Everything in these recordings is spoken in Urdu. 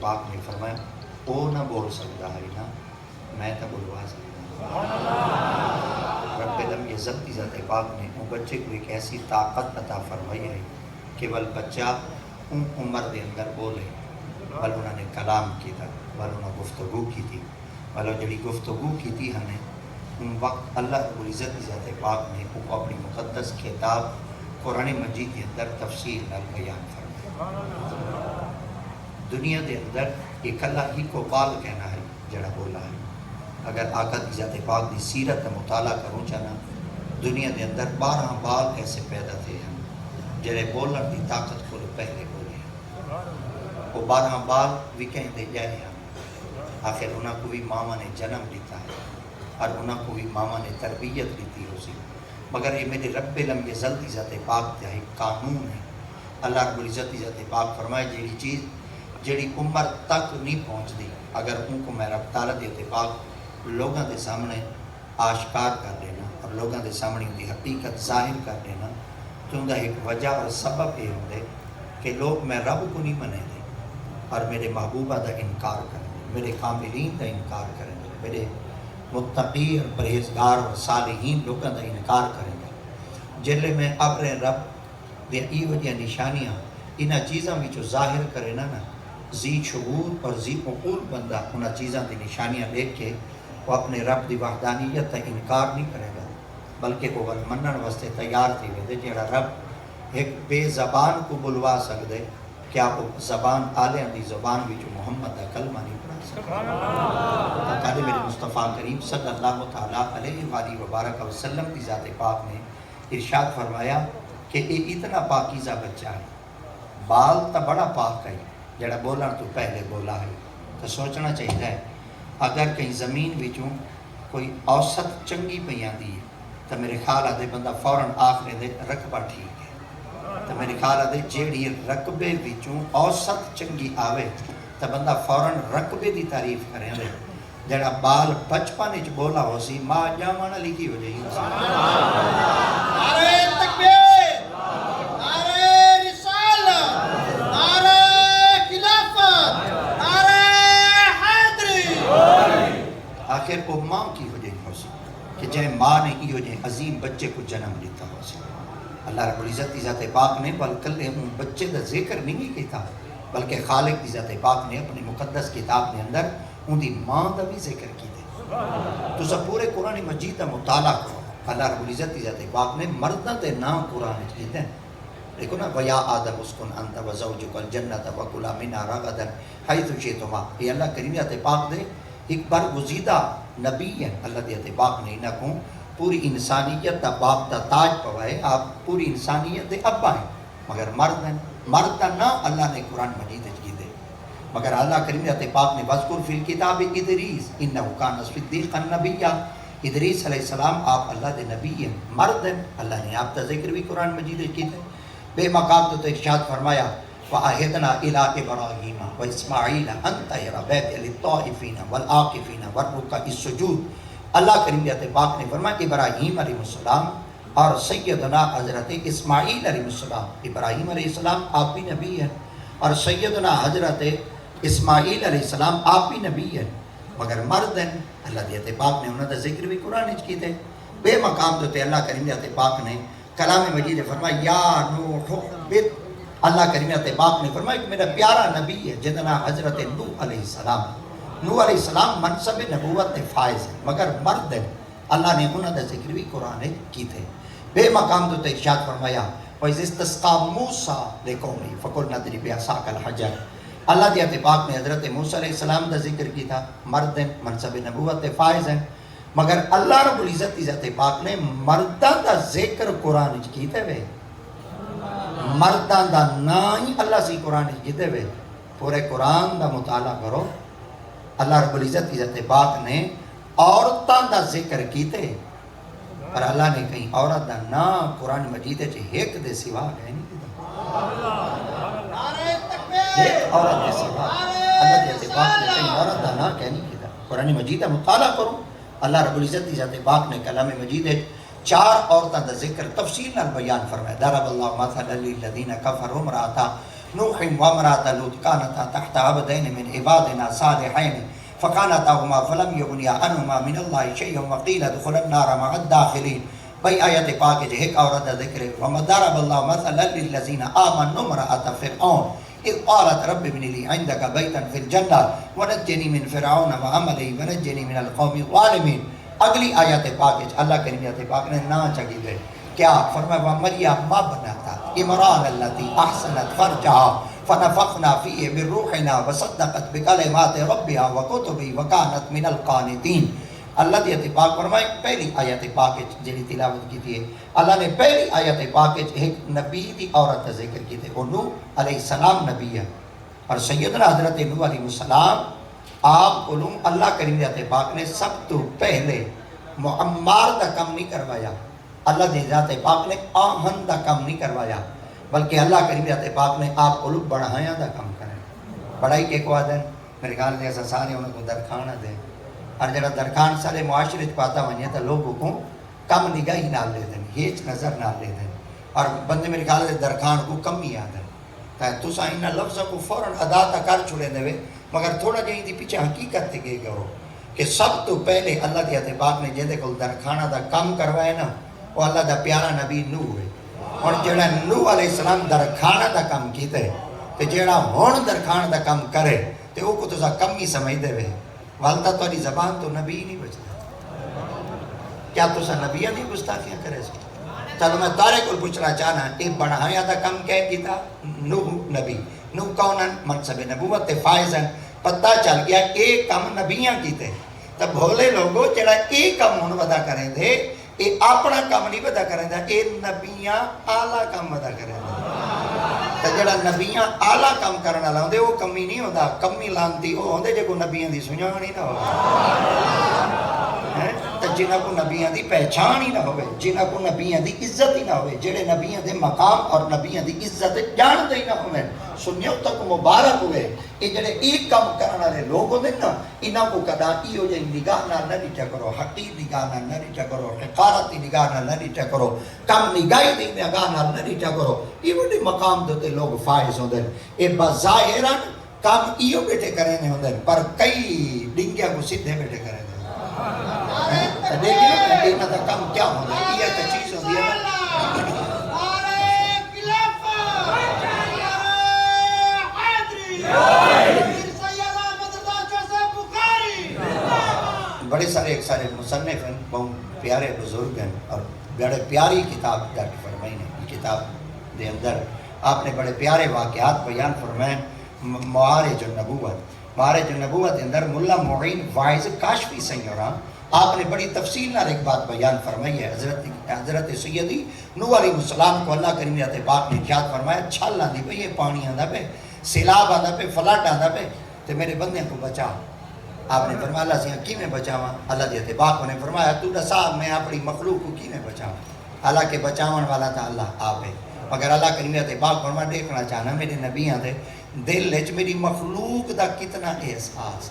پاک نے فرمایا وہ نہ بول سکتا ہے نا میں تو بلوا سکتا رب علم یہ ذاتی ذات پاک نے وہ بچے کو ایک ایسی طاقت عطا فرمائی ہے کہ ول بچہ ان عمر دے اندر بولے ول انہوں نے کلام کیا ول انہوں نے گفتگو کی تھی ول جڑی گفتگو کی تھی ہمیں ان وقت اللہ رب العزت کی ذات پاک نے وہ اپنی مقدس کتاب قرآن مجید کے اندر تفصیل نال بیان فرمایا دنیا دے اندر ایک اللہ ہی کو بال کہنا ہے جڑا بولا ہے اگر آقا کی ذات پاک دی سیرت مطالعہ کروں چاہنا دنیا دے اندر 12 بال ایسے پیدا تھے ہیں جڑے بولن دی طاقت کو پہلے بولے ہیں وہ 12 بال بھی کہیں دے جائے ہیں آخر انہاں کو بھی ماما نے جنم دیتا ہے اور انہاں کو بھی ماما نے تربیت دیتی ہو سی مگر یہ میرے رب علم یہ ذاتی ذات پاک ہے قانون ہے اللہ رب العزت ذات پاک فرمائے جیڑی چیز جیڑی عمر تک نہیں پہنچ دی اگر ان کو میں رب تعالیٰ دیتے پاک لوگوں کے سامنے آشکار کر دینا اور لوگوں کے سامنے ان کی حقیقت ظاہر کر دینا تو ان کا ایک وجہ اور سبب یہ ہوندے کہ لوگ میں رب کو نہیں منے دے اور میرے محبوبہ کا انکار کریں گے میرے کاملین کا انکار کریں گے میرے متقی اور پرہیزگار اور صالحین لوگوں کا انکار کریں گے جلے میں اپنے رب یہ وجہ نشانیاں انہاں چیزاں بھی ظاہر کرے نا ذی شعور اور ذی عقول بندہ انہاں چیزاں دی نشانیاں دیکھ کے وہ اپنے رب دی وحدانیت کا انکار نہیں کرے گا بلکہ وہ منن واسطے تیار تھی وے جڑا رب ایک بے زبان کو بلوا سکدے کیا وہ زبان آلیاں دی زبان وچ محمد دا کلمہ نہیں پڑھا سکتا تعالی میرے مصطفیٰ کریم صلی اللہ تعالیٰ علیہ وآلہ وبارک وسلم کی ذات پاک نے ارشاد فرمایا کہ یہ اتنا پاکیزہ بچہ ہے بال تو بڑا پاک ہے جڑا بولن تو پہلے بولا ہے تو سوچنا چاہیے اگر کہیں زمین وچوں کوئی اوسط چنگی پہ آتی ہے تو میرے خیال آدھے بندہ فوراً آخر دے رقبہ ٹھیک ہے تو میرے خیال آدھے جیڑی رقبے وچوں اوسط چنگی آوے تو بندہ فوراً رقبے دی تعریف کریں دے جڑا بال بچپن وچ بولا ہو سی ماں جامانہ لکھی ہو جائے نعرہ تکبیر نعرہ رسالت نعرہ خلافت نعرہ حیدری آخر وہ ماں کی وجہ ہو سی کہ جائے ماں نے کی ہو جائے عظیم بچے کو جنم لیتا ہو سی اللہ رب العزت کی ذات پاک نے بلکہ ان بچے دا ذکر نہیں کیتا بلکہ خالق کی ذات پاک نے اپنی مقدس کتاب کے اندر ان دی ماں دا بھی ذکر کی دے تو سب پورے قرآن مجید دا مطالعہ کرو اللہ رب العزت کی ذات پاک نے مردہ دے نام قرآن کیتے ہیں دیکھو نا وَيَا آدَمُ اسْكُنْ أَنْتَ وَزَوْجُكَ الْجَنَّةَ وَكُلَا مِنْهَا رَغَدًا حَيْثُ شِئْتُمَا یہ اللہ کریم ذات پاک دے ایک بار گزیدہ نبی ہے اللہ دی ذات پاک نے انہاں کو پوری انسانیت دا باپ دا تاج پوائے آپ پوری انسانیت دے ابا ہیں مگر مرد ہیں مرد دا نا اللہ نے قرآن مجید کی دے مگر اللہ کریم ذات پاک نے وَذْكُرْ فِي الْكِتَابِ إِدْرِيسَ إِنَّهُ كَانَ صِدِّيقًا نَبِيًّا ادریس علیہ السلام آپ اللہ دے نبی ہیں مرد ہیں اللہ نے آپ کا ذکر بھی قرآن مجید کی دے بے مقام تو ارشاد فرمایا وَعَهِدْنَا إِلَىٰ إِبْرَاهِيمَ وَإِسْمَاعِيلَ أَن طَهِّرَ بَيْتِيَ لِلطَّائِفِينَ وَالْعَاكِفِينَ وَالرُّكَّعِ السُّجُودِ اللہ کریم ذات پاک نے فرمایا ابراہیم علیہ السلام اور سیدنا حضرت اسماعیل علیہ السلام ابراہیم علیہ السلام آپ بھی نبی ہیں اور سیدنا حضرت اسماعیل علیہ السلام آپ بھی نبی ہیں مگر مرد ہیں اللہ ذات پاک نے انہوں کا ذکر بھی قرآن کی دے بے مقام دوتے اللہ کریم ذات پاک نے کلام مجید فرمایا یا نوح اخبر اللہ کریم ذات پاک نے فرمایا کہ میرا پیارا نبی ہے جنہا حضرت نوح علیہ السلام نوح علیہ السلام منصب نبوت نے فائز ہے مگر مرد ہے اللہ نے انہوں کا ذکر بھی قرآن کی تھے بے مقام دوتے ارشاد فرمایا وَإِذِ اسْتَسْقَىٰ مُوسَىٰ لِقَوْمِهِ فَقُلْ نَضْرِب بِعَصَاكَ الْحَجَرَ اللہ دی ذات پاک نے حضرت موسیٰ علیہ السلام کا ذکر کی تھا مرد ہیں منصب نبوت فائز ہیں مگر اللہ رب العزت کی ذات پاک نے مردہ دا ذکر قرآن کیتے ہوئے مردہ دا نا ہی اللہ سی قرآن کیتے ہوئے پورے قرآن دا مطالعہ کرو اللہ رب العزت کی ذات پاک نے عورتاں دا ذکر کیتے پر اللہ نے کہیں عورت دا نا قرآن مجید ایک دے سوا ہے نہیں ایک عورت دے سوا اللہ دی ذات پاک نے کہیں عورت دا نا کہنی کیتا قرآن مجید مطالعہ کرو اللہ رب العزت کی ذات پاک نے کلام مجید 4 عورتوں دا ذکر تفصیل نال بیان فرمایا ضرب اللہ مثلا للذین کفروا امرأۃ نوح وامرأة لوط كانتا تحت عبدين من عبادنا صالحين فخانتاهما فلم يغنيا عنهما من الله شيئا وقيل ادخلا النار مع الداخلين. بھئی آیت پاک جو ایک عورت ذکر ہے وَمَضَرَبَ اللَّهُ مَثَلًا لِلَّذِينَ آمَنُوا امْرَأَتَ فِرْعَوْنَ إِذْ قَالَتْ رَبِّ ابْنِ لِي عِندَكَ بَيْتًا فِي الْجَنَّةِ وَنَجِّنِي مِنْ فِرْعَوْنَ وَعَمَلِهِ وَنَجِّنِي مِنَ الْقَوْمِ الظَّالِمِينَ. اگلی آیت پاک اللہ کریم آیت پاک نے نا چگی دے کیا فرمایا وَمَرْيَمَ ابْنَتَ عِمْرَانَ الَّتِي أَحْصَنَتْ فَرْجَهَا فَنَفَخْنَا فِيهِ مِنْ رُوحِنَا وَصَدَّقَتْ بِكَلِمَاتِ رَبِّهَا وَكُتُبِهِ وَكَانَتْ مِنَ الْقَانِتِينَ. اللہ دی آیت پاک فرمائے پہلی آیت پاک جڑی تلاوت کی تھی اللہ نے پہلی آیت پاک ایک نبی دی عورت ذکر کی تھی وہ نوح علیہ السلام نبی ہے اور سیدنا حضرت نوح علیہ السلام آپ علوم اللہ کریم دی آیت پاک نے سب تو پہلے معمار دا کم نہیں کروایا. اللہ دی ذات پاک نے آہن دا کم نہیں کروایا بلکہ اللہ کریم دی آیت پاک نے آپ علوم بڑھایا دا کم کریں. بڑھائی کے کو آدھن میرے خیال دے ایسا سارے انہوں کو درخانہ دیں اور جڑا درخان سارے معاشرے پاتا ونجے تو لوگوں کو کم نگاہی نال لے دیں ہیچ نظر نال لے دیں اور بندے میرے خیال سے درخان کو کم ہی آدھیں تو سائنہ لفظ کو فوراً ادا تا کر چھوڑے دے مگر تھوڑا جہی دی پیچھے حقیقت تے گئے کرو کہ سب تو پہلے اللہ دی آیت پاک نے جہدے کو درخانہ دا کم کروائے نا وہ اللہ دا پیارا نبی نوح ہے اور جڑا نوح علیہ السلام درخانہ دا کم کیتے کہ جڑا ہون درخانہ دا کم کرے تو وہ کو تو سا کم ہی سمجھ دے وے والدہ تو علی زبان تو نبی نہیں بچتا کیا تو سا نبیہ دی گستاخیاں کرے سکتا چلو میں تارے کو پوچھنا چاہنا ایک بڑھایا دا کم کہہ کی تھا نوح نبی نوح کونن منصب نبوت فائزن پتہ چل گیا ایک کم نبیاں کی تھے تب بھولے لوگوں جڑا ایک کم ان ودا کریں دے اے اپنا کم نہیں ودا کریں دے اے نبیاں آلہ کم ودا کریں دے تو جڑا نبیاں آلہ کم کرنا لاؤں دے وہ کمی نہیں ہوتا کمی لانتی وہ ہوندے جے کو نبیاں دی سنیان ہی نہ ہو تو جنہ کو نبیاں دی پہچان ہی نہ ہوئے جنہ کو نبیاں دی عزت ہی نہ ہوئے جڑے نبیاں دے مقام اور نبیاں دی عزت جان دے ہی نہ ہوئے سنیوں تک مبارک ہوئے یہ جڑے ایک کام کرنا لے لوگ ہوتے نا انہاں کو کدا ایو جائے نگاہ نہ نیچا کرو حقیر نگاہ نہ نیچا کرو حقارتی نگاہ نہ نیچا کرو کم نگاہی دی نگاہ نہ نیچا کرو یہ بڑی مقام دوتے لوگ فائز ہوتے ہیں یہ بظاہران کام ایو بیٹھے کریں ہوتے ہیں پر کئی ڈنگیا کو سدھے بیٹھے کریں دیکھیں انہاں دا کم کیا ہوتا ہے یہ تو چیز ہوتی ہے بڑے سارے ایک سارے مصنف ہیں بہت پیارے بزرگ ہیں اور بڑے پیاری کتاب درج فرمائی نے کتاب دے اندر آپ نے بڑے پیارے واقعات بیان فرمائیں معارج النبوت کے اندر ملا معین واعظ کاشفی سیوران آپ نے بڑی تفصیل نہ ایک بات بیان فرمائی ہے حضرت سیدی نوح علیہ السلام کو اللہ کریم نے پاک نے ارشاد فرمایا چھل آندی پہ یہ پانی آندا پہ سیلاب آندا پہ فلٹ آندا پہ تو میرے بندے کو بچا آپ نے فرمایا اللہ سے کی میں بچاواں اللہ دیتے پاک نے فرمایا تو دسا میں اپنی مخلوق کو کی میں بچاواں اللہ کے بچاون والا تھا اللہ آپ ہے مگر اللہ کریم نے پاک فرمایا دیکھنا چاہنا میرے نبیاں دے دل وچ میری مخلوق دا کتنا احساس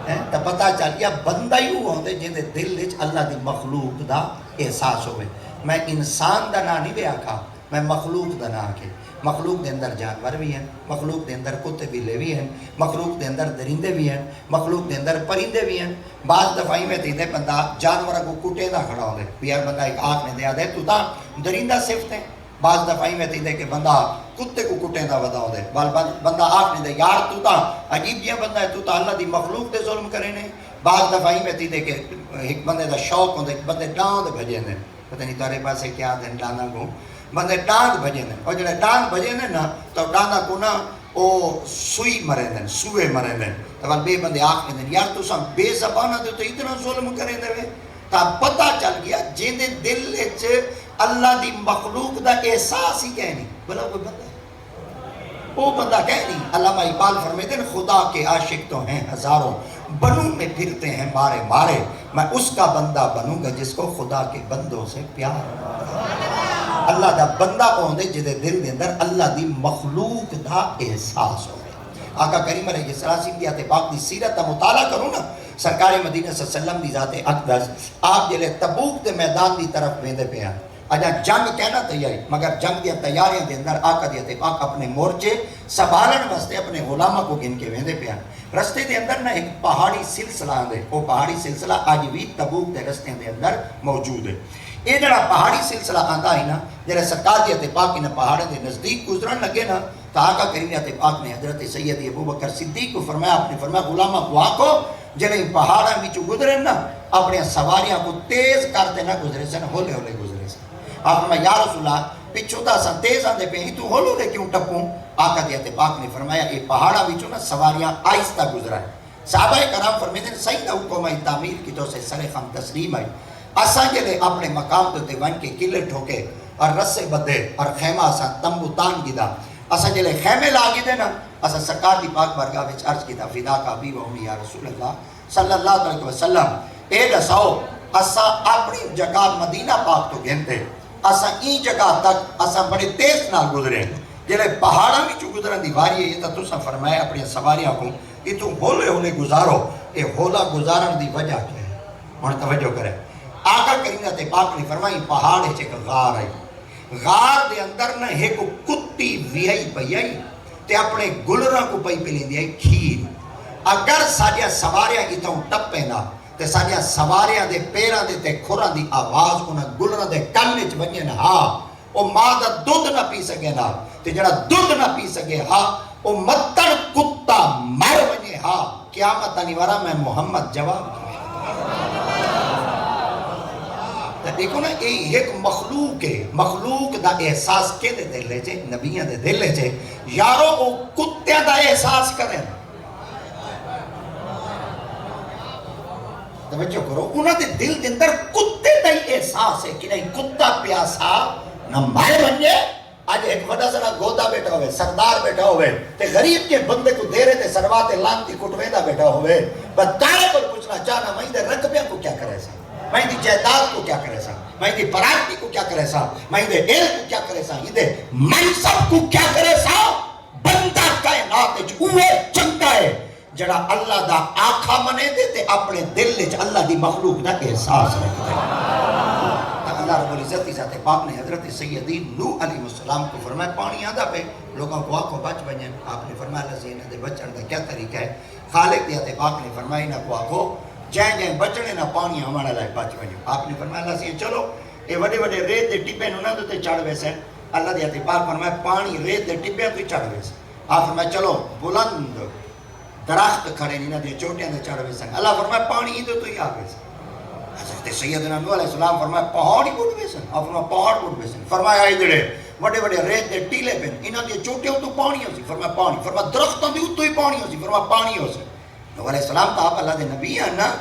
ہے تو پتہ چل گیا بندہ ہی ہوندے جے دے دل وچ اللہ دی مخلوق دا احساس ہوئے میں انسان دا نا نہیں آکھا میں مخلوق دا نا آکھے مخلوق دے اندر جانور بھی ہیں مخلوق دے اندر کتے بلے بھی ہیں مخلوق دے اندر درندے بھی ہیں مخلوق دے اندر پرندے بھی ہیں بعض دفعی میں تیندے بندہ جانور کو کٹے دا کھڑا ہوندے بیار بندہ ایک آنکھ نے دیا دے تو تا درندہ صفت ہیں بعض دفعی میں تیندے کہ بندہ کتے کو کٹے دا ودا ہوندے بندہ آنکھ نے دے یار تو تا عجیب جیا بندہ ہے تو تا اللہ دی مخلوق دے ظلم کرے نے بعض دفعی میں تیندے کہ ایک بندے دا شوق ہوندے ایک بندے ڈاند بھجے نے پتہ نہیں تارے پاس ہے کیا دن ڈاندہ کو بندے ڈاند بھجے نے اور جڑے ڈاند بھجے نے نا تو ڈاندہ کو نا او سوئی مرے دیں سوئے مرے دیں تو بے بندے آنکھ نے دیں یار تو سب بے زبانہ دے تو اتنا ظلم کرے دے تا پتہ چل گیا جن دے دل وچ اللہ دی مخلوق دا احساس ہی کہنی بلا کوئی بندہ ہے وہ بندہ کہنی علامہ اقبال فرماتے ہیں خدا کے عاشق تو ہیں ہزاروں بنوں میں پھرتے ہیں مارے مارے میں اس کا بندہ بنوں گا جس کو خدا کے بندوں سے پیار اللہ دا بندہ ہوندے جدے دل دے اندر اللہ دی مخلوق دا احساس ہوئے آقا کریم علیہ السلام دی ذات پاک دی سیرت دا مطالعہ کروں نا سرکار مدینہ صلی اللہ علیہ وسلم دی ذات اقدس آپ جلے تبوک دے میدان دی طرف ویندے پہ ہیں اجا جنگ کہنا تیاری مگر جنگ دیا تیاریاں دے اندر آقا دیا تے پاک اپنے مورچے سنبھالن واسطے اپنے غلامہ کو گن کے ویندے پیان. رستے دے اندر نہ ایک پہاڑی سلسلہ آندے، وہ پہاڑی سلسلہ آج بھی تبوک دے رستے دے اندر موجود ہے. یہ جڑا پہاڑی سلسلہ آندا ہے نا، جڑا سرکار دی تے پاک نے پہاڑ دے نزدیک گزرن لگے نا، تو آقا کریم تے پاک نے حضرت سید ابو بکر صدیق کو فرمایا، آپ نے فرمایا غلامہ کو آکو جڑے پہاڑاں وچوں گزرے نا اپنی سواریاں کو تیز کرتے نہ گزرے سن، ہولے ہولے گزرے سن. آپ فرمایا یا رسول اللہ پچھوں دا سا تیز آندے پہ ہی تو ہولے ہولے کیوں ٹپوں؟ آقا دی تے پاک نے فرمایا اے پہاڑاں وچوں نا سواریاں آہستہ گزرا ہے. صحابہ کرام فرمیندے سیدہ حکم تعمیر کی تو سے سر خم تسلیم آئی. اساں جلے اپنے مقام تے ون کے قلعے ٹھوکے اور رسے بدے اور خیمہ اساں تمبو تان گدا، اساں جلے خیمے لا گدے نا، اساں سرکار دی پاک بارگاہ وچ عرض کیتا فدا کا ابی و امی یا رسول اللہ صلی اللہ علیہ وسلم اے دساؤ اساں اپنی جگہ مدینہ پاک تو گھنتے اساں این جگہ تک اساں بڑے تیز نال گزرے، جلے پہاڑاں وچوں گزرن دی واری ہے تے تساں فرمایا اپنی سواریاں کو کہ تو ہولے ہولے گزارو. اے ہولا گزارن دی وجہ کیا ہے؟ ہن توجہ کرے. آقا کریم تے پاک نے فرمائی پہاڑ وچ ایک غار ہے، غار دے اندر نہ ایک کتی ویائی پئی آئی تے اپنے گلراں کو پئی پلیندی آئی کھیر. اگر ساڈیاں سواریاں اتوں ٹپے نا تے ساڈیاں سواریاں دے پیراں دے تے کھوراں دی آواز انہاں گلراں دے کن وچ ونجے نا، ہاں او ماں دا دودھ نہ پی سکے نا، تے جڑا دودھ نہ پی سکے ہاں او متڑ کتا مر ونجے، ہاں قیامت آنی وارا میں محمد جواب کیا. دیکھو نا یہ ایک مخلوق ہے، مخلوق دا احساس کے دے دل لے چھے نبیان دے دل لے چھے یارو او کتیاں دا احساس کریں. توجہ کرو انہاں دے دل دے اندر کتے دا احساس ہے کہ نہیں کتا پیاسا نہ مائے بنجے. آج ایک وڈا سنا گودا بیٹھا ہوئے سردار بیٹھا ہوئے تے غریب کے بندے کو دے رہے تے سرواتے لانتی کٹویدہ بیٹھا ہوئے بتارے پر پوچھنا چاہنا میں دے رقبیاں کو کیا کرے سا، میں دی جائیداد کو کیا کرے سا، میں دی پراٹی کو کیا کرے سا، میں دے علم کو کیا کرے سا، یہ دے منصب کو کیا کرے سا. بندہ کائنات وچ اوے چنگا ہے جڑا اللہ دا آنکھا منے دے تے اپنے دل وچ اللہ دی مخلوق دا احساس رکھتا ہے. اللہ رب العزت کی ذات پاک نے حضرت سیدی نوح علیہ السلام کو فرمایا پانی آدھا پہ لوگوں کو آنکھوں بچ بنیں. آپ نے فرمایا اللہ سے انہیں دے بچن دا کیا طریقہ ہے؟ خالق دی ذات پاک نے فرمایا انہیں کو آنکھوں جائیں جائیں بچنے نہ پانی ہمارا لائے بچ بنیں. آپ نے فرمایا اللہ سے چلو یہ وڈے وڈے ریت دے ٹپے نہ تے چڑھ ویسے. اللہ دی ذات پاک فرمایا پانی ریت دے ٹپے تو چڑھ ویسے. آپ فرمایا چلو بلند درخت کھڑے نہیں دے چوٹیاں دے چڑھ ویسے. اللہ فرمایا پانی ہی تو ہی آ ویسے. حضرت سیدنا نوح علیہ السلام فرمایا پہاڑ ہی بڑھ ویسن. آپ فرمایا پہاڑ بڑھ ویسن. فرمایا ادھڑے وڈے وڈے ریت دے ٹیلے پہ انہاں دی چوٹیاں تو پانی ہو سی. فرمایا پانی. فرمایا درختاں دی اتوں ہی پانی ہو سی. فرمایا پانی ہو سی. نوح علیہ السلام تو آپ اللہ دے نبی ہیں نا،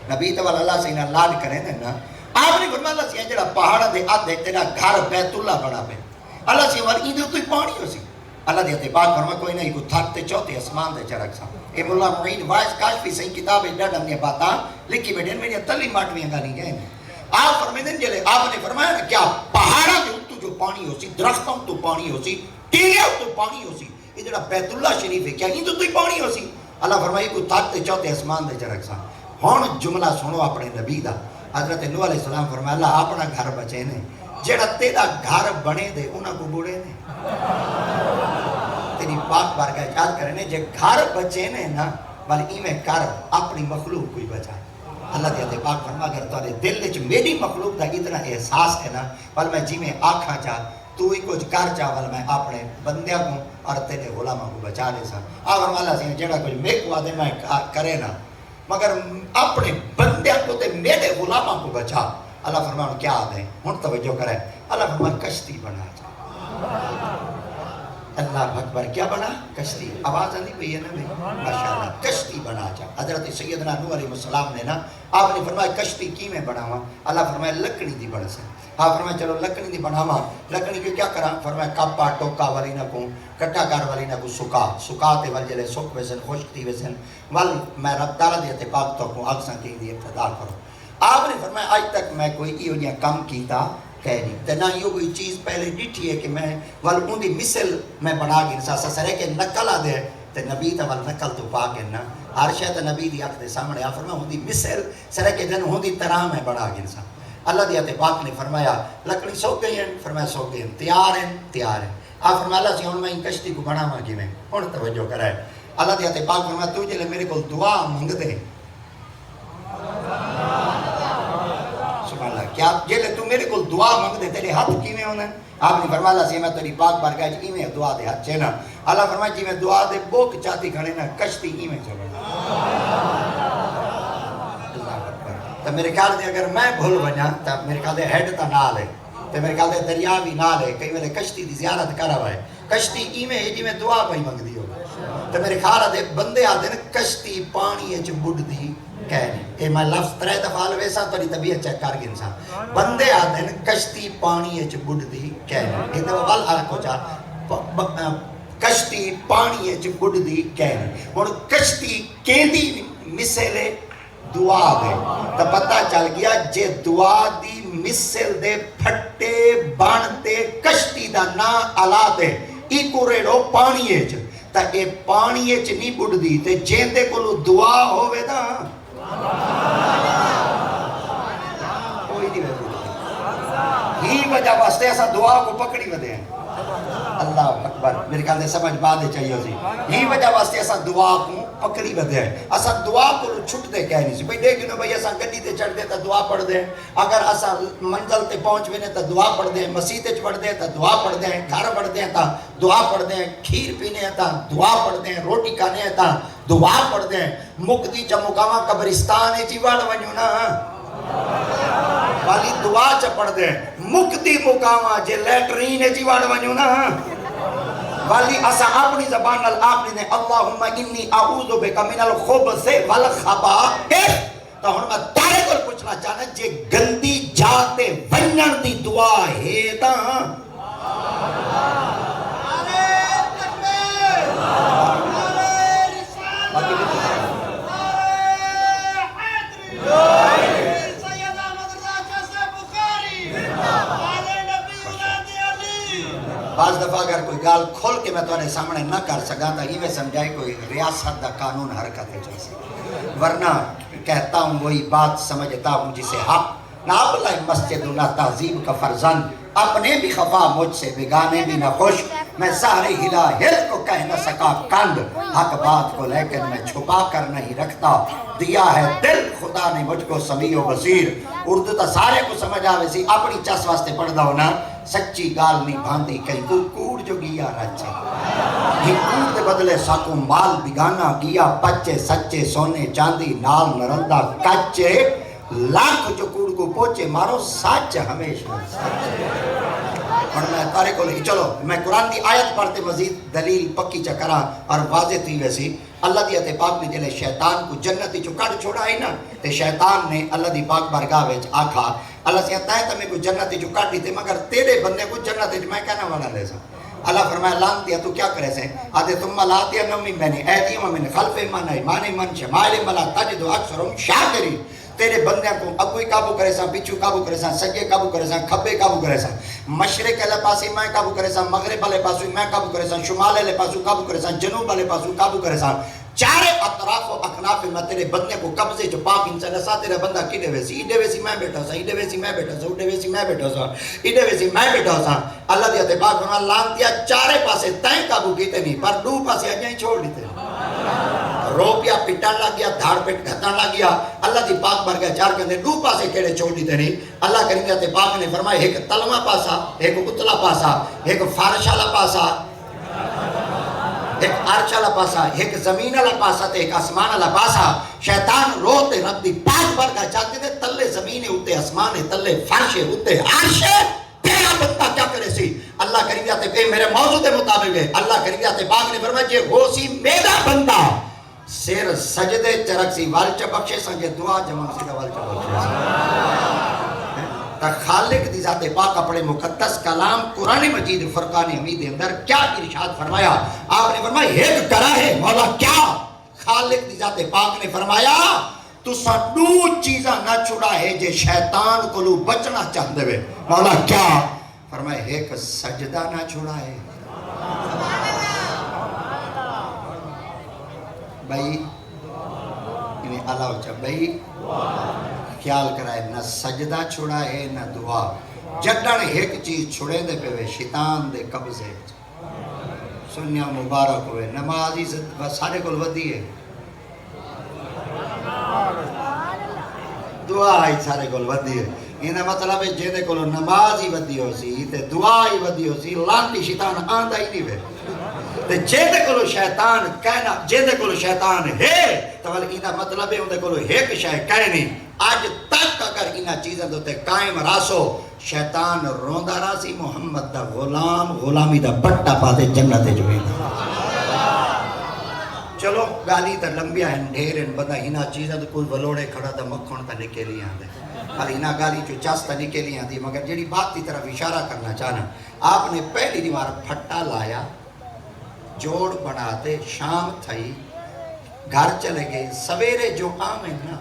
نبی تو اللہ سے انہاں لاد کریں نا. آپ نے فرمایا اللہ سے جڑا پہاڑ دے آدھے تیرا گھر بیت اللہ بنا پہ اللہ سے وال ایندے تو ہی پانی ہو سی. اللہ دی تے پاک فرمایا کوئی نہیں کو تھک تے چوتھے اسمان دے چرک سا. اے مولا معین وائس کاشفی صحیح کتاب ہے ڈاڈا نے باتاں لکھی بیٹھے میری تلی ماٹویاں گالی گئے ہیں. آپ فرمیدن جلے آپ نے فرمایا نا کیا پہاڑاں دے اتو جو پانی ہو سی، درختوں تو پانی ہو سی، ٹیلیاں تو پانی ہو سی، یہ جڑا بیت اللہ شریف ہے کیا ایندے تو ہی پانی ہو سی. اللہ فرمائی کو تھک تے چوتھے اسمان دے چرک سا. ہن جملہ سنو اپنے نبی دا. حضرت نوح علیہ السلام فرمایا اللہ اپنا گھر بچے نے جڑا تیرا گھر بنے دے انہاں کو بوڑے نے. تیری پاک بارگاہ یاد کرنے جے گھر بچے نے نا بل ایویں کر اپنی مخلوق کوئی بچا. اللہ دے پاک فرما اگر تارے دل وچ میری مخلوق دا اتنا احساس ہے نا بل میں جی میں آکھاں چاہ تو ہی کچھ کر چاہ بل میں اپنے بندیاں کو اور تیرے غلاموں کو بچا لے سا. فرما اللہ سے جڑا کچھ میں کو دے میں کرے نا مگر اپنے بندیاں کو تے میرے غلاموں کو بچا. اللہ فرمایا کیا دیں ہن توجہ کرے. اللہ فرمایا کشتی بنا جا. اللہ اکبر کیا بنا؟ کشتی. آواز آنی پئی ہے نا بھئی ماشاءاللہ کشتی بنا جا. حضرت سیدنا نوح علیہ السلام نے نا آپ نے فرمایا کشتی کی میں بناواں؟ اللہ فرمایا لکڑی دی بن سے. آپ فرمایا چلو لکڑی دی بناواں. لکڑی کو کیا کراں؟ فرمایا کپا ٹوکا والی نہ کو کٹا کر والی نہ کو سکا تے ول جلے سک ویسن خشک تھی ویسن ول میں رب تعالی دے پاک تو کو اکساں کی دی ابتدا کرو. آپ نے فرمایا آج تک میں کوئی ایو کام کیتا کہہ نہیں تے نہ یہ کوئی چیز پہلے ڈٹھی ہے کہ میں ول ان دی مثل میں بنا گن سا سرے کے نقل آ دے تے نبی تے ول نقل تو پا کے نا ہر شے تے نبی دی اکھ دے سامنے آ فرمایا ان دی مثل سرے کے دن ان دی طرح میں بنا گن سا. اللہ دی تے پاک نے فرمایا لکڑی سو گئی ہیں؟ فرمایا سو گئی ہیں۔ تیار ہیں۔ آپ فرمایا اللہ سی ہن میں کشتی کو بناواں کیویں؟ ہن توجہ کرے اللہ دی تے پاک فرمایا تو جلے میرے کول دعا منگ دے سبحان اللہ کیا جلے تو میرے کول دعا منگ دے تیرے ہاتھ کیویں ہونے؟ آپ نے فرمایا اللہ سی میں تیری پاک بارگاہ وچ ایویں دعا دے ہاتھ چے نا اللہ فرمایا جی میں دعا دے بوک چاتی کھڑے نا کشتی ایویں چلے تو میرے خیال سے اگر میں بھول بنا تو میرے خیال سے ہیڈ تا نال ہے تو میرے خیال سے دریا بھی نال ہے کئی ویلے کشتی دی زیارت کرا ہوا ہے کشتی ایویں ہے جی میں دعا پئی منگدی ہو تو میرے خیال سے بندے آتے ہیں کشتی پانی وچ بڈدی کہنی اے میں لفظ 3 دفعہ ویسا تیری طبیعت چیک کر کے انسان بندے آتے ہیں کشتی پانی وچ بڈدی کہنی ایک دفعہ ول آ کو چا کشتی پانی وچ بڈدی کہنی ہن کشتی کیندی مثلے دعا دے تو پتہ چل گیا جے دعا دی مثل دے پھٹے بان تے کشتی دا نا علا دے ایکو ریڑو پانی ایچ تا اے پانی ایچ نہیں بڑھ دی تے جیندے کلو دعا ہوئے دا کوئی نہیں بڑھ دی ہی وجہ واسطے ایسا دعا کو پکڑی ودے ہیں اللہ اکبر میرے خیال سے سمجھ باتیں چاہیے سی ہی وجہ واسطے ایسا دعا کو پکڑی ودے ہیں ایسا دعا کو چھٹ دے کہہ نہیں سی بھئی دیکھ بھئی ایسا گڈی تے چڑھ دے تا دعا پڑھ دے اگر ایسا منزل تے پہنچ بھی نے تا دعا پڑھ دے مسیح تے پڑھ دے تا دعا پڑھ دے گھر پڑھ دے تا دعا پڑھ دے کھیر پینے تا دعا پڑھ دے روٹی کھانے تا دعا پڑھ دے مقدی چمکاواں قبرستان چی وڑ ونجو نا والی دعا چ پڑھ دے مقدی مقاواں جے لیٹرین چی وڑ ونجو نا والی اسا اپنی زبان نال آپ نے اللہم انی اعوذ بک من الخبث والخبائث تو ہن میں تارے کو پوچھنا چاہنا جے گندی جاتے ونجن دی دعا ہے تا بعض دفعہ اگر کوئی گال کھول کے میں تمہارے سامنے نہ کر سکا تو یہ میں سمجھائے کوئی ریاست دا قانون حرکت ہے جیسے ورنہ کہتا ہوں وہی بات سمجھتا ہوں جسے حق نہ بلائے مسجد نہ تہذیب کا فرزند اپنے بھی خفا مجھ سے بگانے بھی نہ خوش میں سارے ہلا ہل کو کہہ نہ سکا کند حق بات کو لیکن میں چھپا کر نہیں رکھتا دیا ہے دل خدا نے مجھ کو سمیع و بصیر اردو تا سارے کو سمجھ آوے سی اپنی چس واسطے پڑھ دا ہونا سچی گال نہیں بھاندی کہیں تو کوڑ جو گیا رچے ہی کوڑ دے بدلے ساکو مال بگانا گیا پچے سچے سونے چاندی نال نرندہ کچے لاکھ جو کوڑ کو پوچے مارو سچ ہمیشہ اور میں تارے کو لئی چلو میں قرآن دی آیت پڑھتے مزید دلیل پکی چکرا اور واضح تھی ویسی اللہ دی پاک نے جلے شیطان کو جنتی جو کٹ چھوڑا ہے نا تے شیطان نے اللہ دی پاک برگاہ ویچ آکھا اللہ سے کہتا ہے تمہیں کو جنتی جو کٹ دی تھے مگر تیرے بندے کو جنتی جو میں کہنا والا لے سا اللہ فرمایا لان دیا تو کیا کرے سے آدھے تم لا دیا نمی میں نے ایدیم من خلف من ایمان من شمال ملا تجدو اکثرم شاکری تیرے بندے کو اگوی قابو کرے سا پیچھو قابو کرے سا سجے قابو کرے سا کھبے قابو کرے سا مشرق لے پاسی میں قابو کرے سا مغرب لے پاسو میں قابو کرے سا شمال لے پاسو قابو کرے سا جنوب لے پاسو قابو کرے سا چارے اطراف و اکناف میں تیرے بندے کو قبضے جو پاک انسان ہے سا تیرے بندہ کیڑے ویسی ایڈے ویسی میں بیٹھا سا ایڈے ویسی میں بیٹھا سا ایڈے ویسی میں بیٹھا سا ایڈے ویسی میں بیٹھا سا اللہ دیا تے پاک فرمایا لان دیا چارے پاسے تائیں قابو کیتے نہیں پر دو پاسے اجائیں چھوڑ دیتے روپیا پٹان لگ گیا دھاڑ پٹ گھتان لگ گیا اللہ دی پاک بھر گیا چار کہنے دو پاسے کیڑے چھوڑ دیتے نہیں اللہ کریم تے پاک نے فرمایا ایک تلمہ پاسا ایک اتلا پاسا ایک فارش والا پاسا ایک عرش والا پاسا ایک زمین والا پاسا تے ایک آسمان والا پاسا شیطان روتے رب دی پاک بھر گیا چاہتے تھے تلے زمین ہوتے آسمان تلے فرش ہوتے عرش تیرا بندہ کیا کرے سی اللہ کریم تے میرے موضوع دے مطابق ہے اللہ کریم تے پاک نے فرمایا جے وہ سی میرا بندہ سیر سجدے چرک سی والچہ بخشے سنجے دعا جمع سی دا والچہ بخشے سی تا خالق دی ذات پاک اپنے مقدس کلام قرآن مجید فرقان حمید اندر کیا ارشاد فرمایا آپ نے فرمایا ایک کرا ہے مولا کیا خالق دی ذات پاک نے فرمایا تو سڈو چیزاں نہ چھڑا ہے جے شیطان کو لو بچنا چاہتے ہوئے مولا کیا فرمایا ایک سجدہ نہ چھڑا ہے بھائی انہیں اللہ اچھا بھائی خیال کرائے نہ سجدہ چھڑائے نہ دعا جڈن ایک چیز چھڑے دے پہ شیطان دے قبضے سنیا مبارک ہوئے نماز ہی سارے کو ودی ہے دعا ہی سارے کو ودی ہے انہا مطلب ہے جیدے کو نماز ہی ودی ہو سی تے دعا ہی ودی ہو سی لانتی شیطان آندہ ہی نہیں وے تے جیدے کو شیطان کہنا جیدے کو شیطان ہے تو انہا مطلب ہے اندے کو ایک شاہ کہنی آج تک اگر انہا چیزیں دوتے قائم راسو شیطان روندہ راسی محمد دا غلام غلامی دا بٹا پاتے جنت جوئے چلو گالی تا لمبی ہیں ڈھیر ہیں بندہ ہینا چیزیں تو کوئی ولوڑے کھڑا تا مکھن تا نکلی آن دے اور ہینا گالی جو چاس تا نکلی آن دی مگر جیڑی بات کی طرف اشارہ کرنا چاہنا آپ نے پہلی دیوار پھٹا لایا جوڑ بناتے شام تھئی گھر چلے گئے سویرے جو آم ہے نا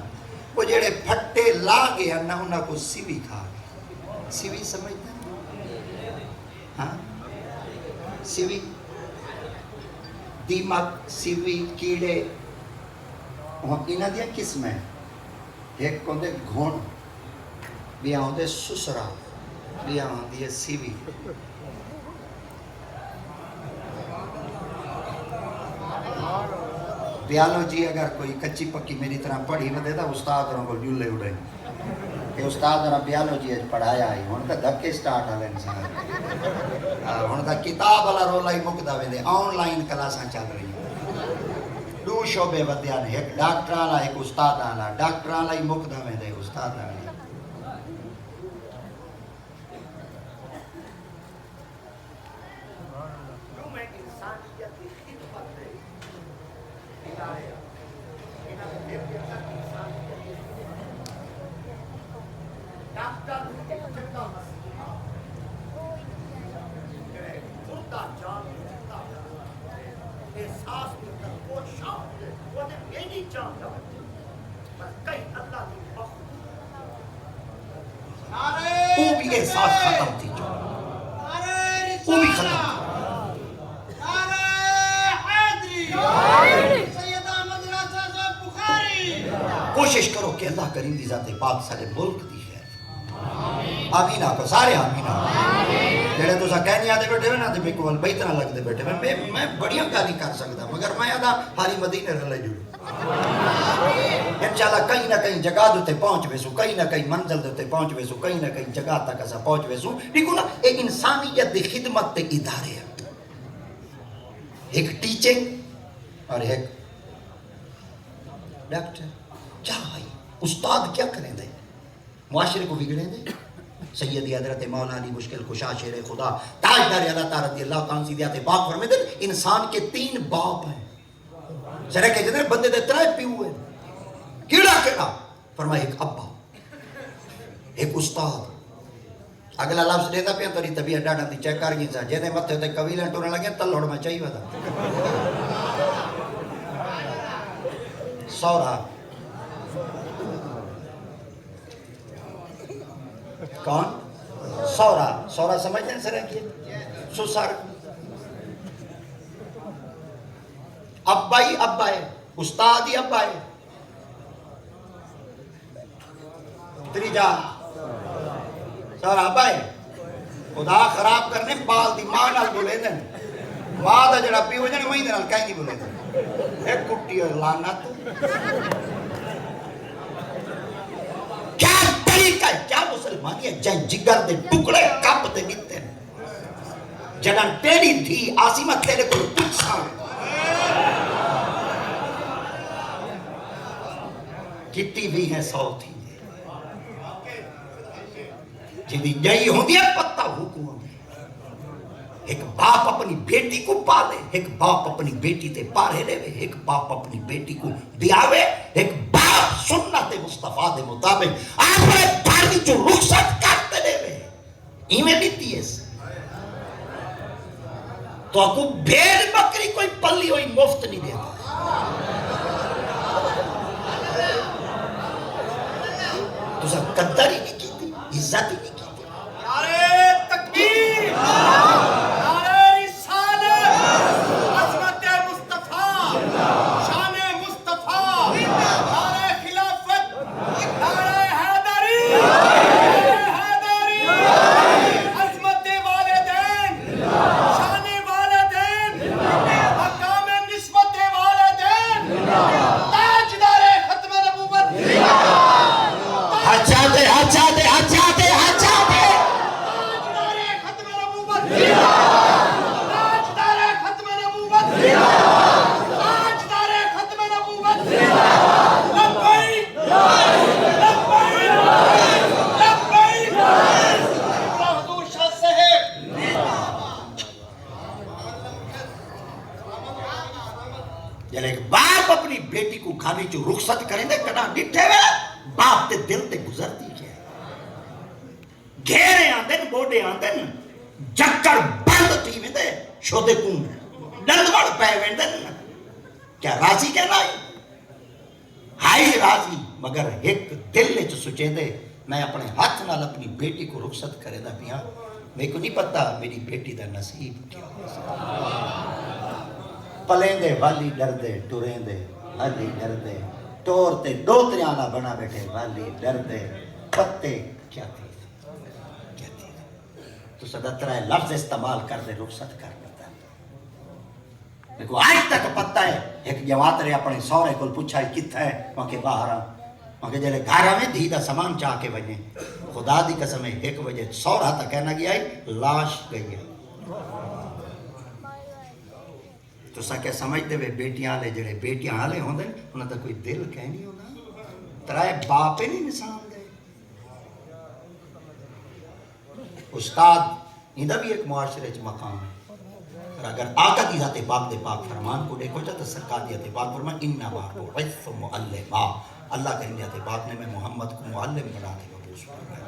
وہ جیڑے پھٹے لا گیا نا انہا کو سیوی کھا گئے سیوی سمجھتے ہیں ہاں سیوی دیمک سیوی کیڑے انہا دیا قسم ہے ایک کون دے گھون بیا ہوں دے سسرا بیا ہوں دے سیوی بیالوجی اگر کوئی کچی پکی میری طرح پڑھی نہ دیتا استاد رہوں کو جولے اڑے کہ استاد رہا بیالوجی پڑھایا ہی ہون کا دھکے سٹارٹ آلے انسان ہون کا کتاب والا رولا ہی مکدہ ویدے آن لائن کلاساں چل رہی ہیں دو شعبے ودیان ایک ڈاکٹر آلا ایک استاد آلا ڈاکٹر آلا ہی مکدہ ویدے استاد آلا وہ بھی احساس ختم تھی جو وہ بھی ختم تھی کوشش کرو کہ اللہ کریم دی ذات پاک سارے ملک دی خیر آمین آقا سارے آمین آقا جڑے تو سا کہنی آدھے بیٹھے ہوئے نا دے بیکوال بہی طرح لگ دے بیٹھے ہوئے میں بڑیاں گالی کر سکتا مگر میں آدھا ہاری مدینہ رلے جوڑے انشاءاللہ کہیں نہ کہیں جگہ دوتے پہنچ ویسو کہیں نہ کہیں منزل دوتے پہنچ ویسو کہیں نہ کہیں جگہ تک ایسا پہنچ ویسو دیکھو نا ایک انسانیت دی خدمت تے ادارے ہیں ایک ٹیچنگ اور ایک ڈاکٹر کیا بھائی استاد کیا کریں دے معاشرے کو بگڑیں دے سیدی حضرت مولا علی مشکل کشا شیر خدا تاجدار اللہ تعالیٰ رضی اللہ تعالیٰ سیدیات پاک فرمے دے انسان کے 3 باپ ہیں ذرا کہ جنہیں بندے دے 3 پیو ہیں کیڑا کیڑا فرمائے ایک ابا ایک استاد اگلا لفظ دیتا پیا تو طبیعت ڈاڑا تھی چیک کر گئی سا جینے مت ہوتے قبیلیں ٹورنے لگے تلوڑ میں چاہیے بتا سورا کون سورا سورا سمجھتے ہیں سر کیا سسر ابا ہی ابا ہے استاد ہی ابا ہے تریجا سورا ابا ہے خدا خراب کرنے بال دی ماں نال بولے دیں ماں دا جڑا پیو جانے وہیں دے نال کہیں نہیں بولے دیں ایک کٹی اور لانت کیا طریقہ ہے کیا مسلمانی ہے جائیں جگر دے ٹکڑے کپ دے نیتے ہیں جنان تیری تھی آسیمت تیرے کو کچھ سامنے کتی بھی ہیں 100 تھی جنہی جائی ہوں دیا پتہ حکومت ایک باپ اپنی بیٹی کو پالے ایک باپ اپنی بیٹی تے پارے رہے ایک باپ اپنی بیٹی کو بیاوے ایک باپ سنت مصطفیٰ دے مطابق آپ نے پھاڑی جو رخصت کرتے رہے ایمیں دیتی ہے تو آپ کو بھیڑ بکری کوئی پلی ہوئی مفت نہیں دیتا تو سب قدر ہی نہیں کی تھی عزت ہی نہیں کی تھی نعرہ تکبیر نعرہ رسالت عظمت مصطفیٰ شان مصطفیٰ نعرہ خلافت نعرہ حیدر کو گھر چ رخصت کریں دے کنا ڈٹھے وے باپ تے دل تے گزرتی ہے گھیرے آندن بوڈے آندن جکڑ بند تھی ویندے شودے کو ڈندوڑ پے ویندن کیا راضی کہنا ہے ہائی راضی مگر ایک دل نے جو سوچے دے میں اپنے ہاتھ نال اپنی بیٹی کو رخصت کرے دا پیاں میرے کو نہیں پتا میری بیٹی دا نصیب کیا پلیں دے والی ڈر دے ٹریں دے والی ڈر دے ٹور تے دو تریانہ بنا بیٹھے والی ڈر دے پتے کیا تھی تو صدترہ لفظ استعمال کر دے رخصت کر دیتا ہے لیکن آج تک پتہ ہے ایک جوات رہے اپنے سورے کو پوچھا ہے کتھا ہے وہاں کے باہر وہاں کے جلے گھارہ میں دھی دا سامان چاہ کے بجیں خدا دی قسم ہے ایک وجہ سورہ تک کہنا گیا ہے لاش گئی ہے تو سا کیا سمجھتے ہوئے بیٹیاں لے جڑے بیٹیاں لے ہوں دیں انہوں نے کوئی دل کہنی ہونا ترائے باپے نہیں نسان دے استاد اندہ بھی ایک معاشرے چ مقام ہے اور اگر آقا کی ذات پاک دے پاک فرمان کو دیکھو جاتا سرکار دی ذات پاک فرمان انما بعثت معلما اللہ کریم ذات پاک نے میں محمد کو معلم بنا کے مبعوث فرمایا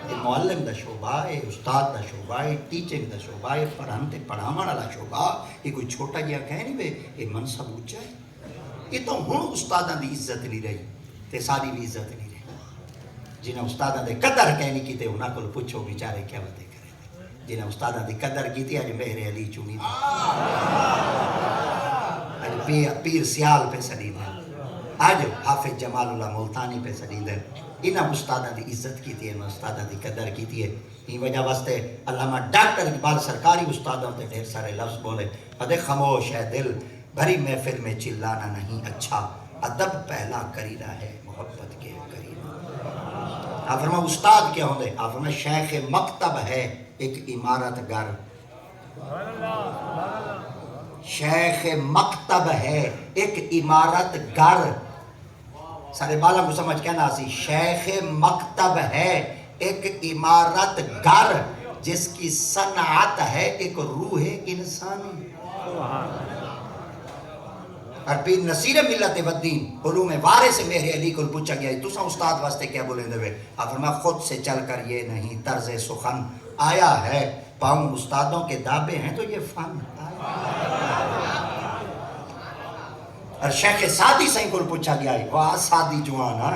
یہ معلم دا شعبہ ہے استاد دا شعبہ ہے ٹیچنگ دا شعبہ ہے پڑھان تے پڑھاون والا شعبہ یہ کوئی چھوٹا جہا کہہ نہیں وے یہ منصب اونچا ہے یہ تو ہن استاداں دی عزت نہیں رہی تے ساری بھی عزت نہیں رہی جنہیں استاداں دے قدر کہنی کیتے انہاں کول پوچھو بیچارے کیا باتیں کرے جنہیں استاداں دی قدر کیتی اج میرے علی چونی اج پیر سیال پہ سڑید ہے آج حافظ جمال اللہ ملتانی پہ سڑید ہے انہاں استاداں دی عزت کیتی ہے انہاں استاداں دی قدر کیتی ہے یہ وجہ واسطے علامہ ڈاکٹر اقبال سرکاری استادوں تے ڈھیر سارے لفظ بولے ادے خاموش ہے دل بھری محفل میں چلانا نہیں اچھا ادب پہلا کرینا ہے محبت کے کرینا آپ فرما استاد کیا ہوندے آپ فرما شیخ مکتب ہے ایک عمارت گر شیخ مکتب ہے ایک عمارت گر سارے بالا کو سمجھ کہنا سی شیخ مکتب ہے ایک عمارت گر جس کی صنعت ہے ایک روح انسانی اور پیر نصیر ملت والدین علوم وارث مہر علی کو پوچھا گیا تو سا استاد واسطے کیا بولیں دے آپ فرما خود سے چل کر یہ نہیں طرز سخن آیا ہے پاؤں استادوں کے دابے ہیں تو یہ فن اور شیخ سادی سائیں کو پوچھا گیا ہے واہ سادی جوان ہاں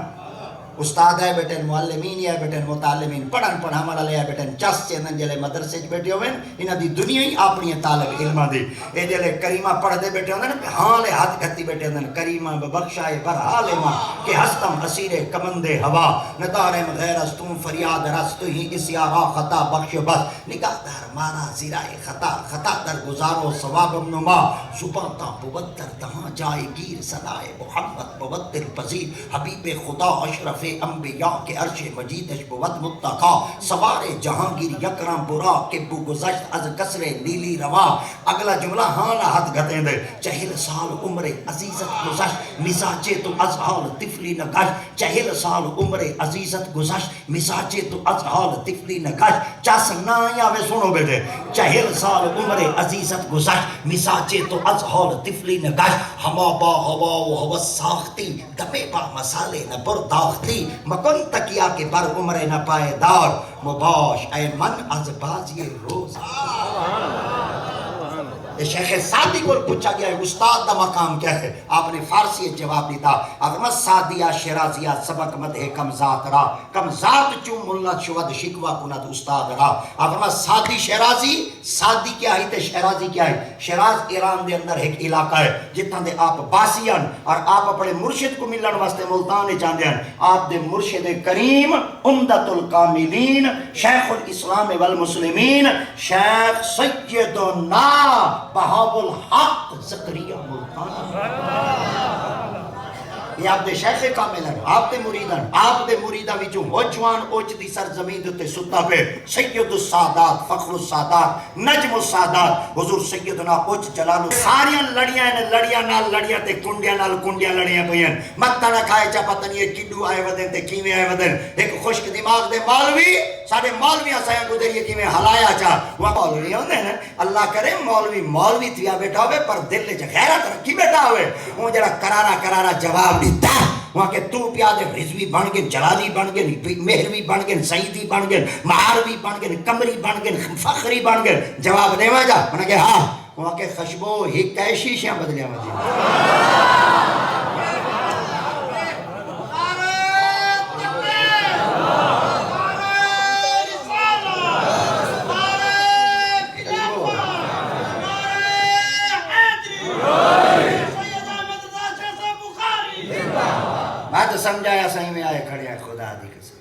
استاد ہے بیٹھن معلمین ہے بیٹھن متعلمین پڑھن پڑھا والا لے بیٹھن چس چینن جلے مدرسے بیٹھے ہوئے انہاں دی دنیا ہی اپنی طالب علماں دی اے جلے کریمہ پڑھ دے بیٹھے ہوندے نا ہاں لے ہاتھ گھتی بیٹھے ہوندے کریمہ ببخشائے برحال ماں کہ ہستم اسیر کمند ہوا ندارم غیر استون فریاد رست ہی اس یارا خطا بخش بس نگاہ دار مارا زیرائے خطا خطا در گزارو ثواب نما زبان تا بودر تہاں جائے گیر صدائے محمد بودر پذیر حبیب خدا اشرف انبیاء کے عرش مجیدش بود متقا سوار جہانگیر یکرم برا کے بو گزشت از کسر نیلی روا اگلا جملہ ہاں لحظ گھتیں دے 40 سال عمر عزیزت گزشت مزاجے تو ازحال طفلی نگشت 40 سال عمر عزیزت گزشت مزاجے تو ازحال طفلی نگشت چاس نایا میں سنو بیٹے 40 سال عمر عزیزت گزشت مزاجے تو ازحال طفلی نگشت ہما با ہوا و ہوا ساختی دمے با مسالے نہ برداختی مکن تکیا کے بر عمر نہ پائے دار مباش اے من از بازی روز شیخ سادی کو پوچھا گیا ہے استاد دا مقام کیا ہے آپ نے فارسی جواب دیتا اگر سادیہ شیرازیہ سبق مدہ کم ذات را کم ذات چون ملت شود شکوہ کنت استاد را اگر سادی شیرازی سادی کیا ہی تے شیرازی کیا ہے شیراز ایران دے اندر ایک علاقہ ہے جتنا دے آپ باسیان اور آپ اپنے مرشد کو ملن واسطے ملتانے چاندے ہیں آپ دے مرشد کریم عمدت الکاملین شیخ الاسلام والمسلمین شیخ سیدنا بہاو الحق زکریہ ملتانی یہ آپ دے شیخ کامل ہیں آپ دے مریدان آپ دے مریدان وچوں ہوجوان اوچ دی سرزمین دوتے ستا پہ سید السادات فخر السادات نجم السادات حضور سیدنا اوچ جلالو ساریاں لڑیاں ہیں لڑیاں نال لڑیاں تے کنڈیاں لڑیاں پہیاں مت نہ کھائے چا پتہ نہیں کڈو آئے ودن تے کیویں آئے ودن ایک خشک دماغ دے مالوی سارے مولویاں سایاں گزریے کی میں ہلایا چاہ وہ مولوی ہوندے ہیں اللہ کرے مولوی تھیا بیٹھا ہوئے پر دل چ غیرت رکھی بیٹھا ہوئے وہ جڑا کرارا جواب دیتا وہاں کہ تو پیادے رضوی بن گئے جلالی بن گئے مہروی بن گئے سعیدی بن گئے معاروی بن گئے کمری بن گئے فخری بن گئے جواب دے جا انہاں کہ ہاں وہاں کہ خشبو ہی کیشی شیاں بدلیا مجھے میں تو سمجھایا صحیح میں آئے کھڑے ہیں خدا دی قسم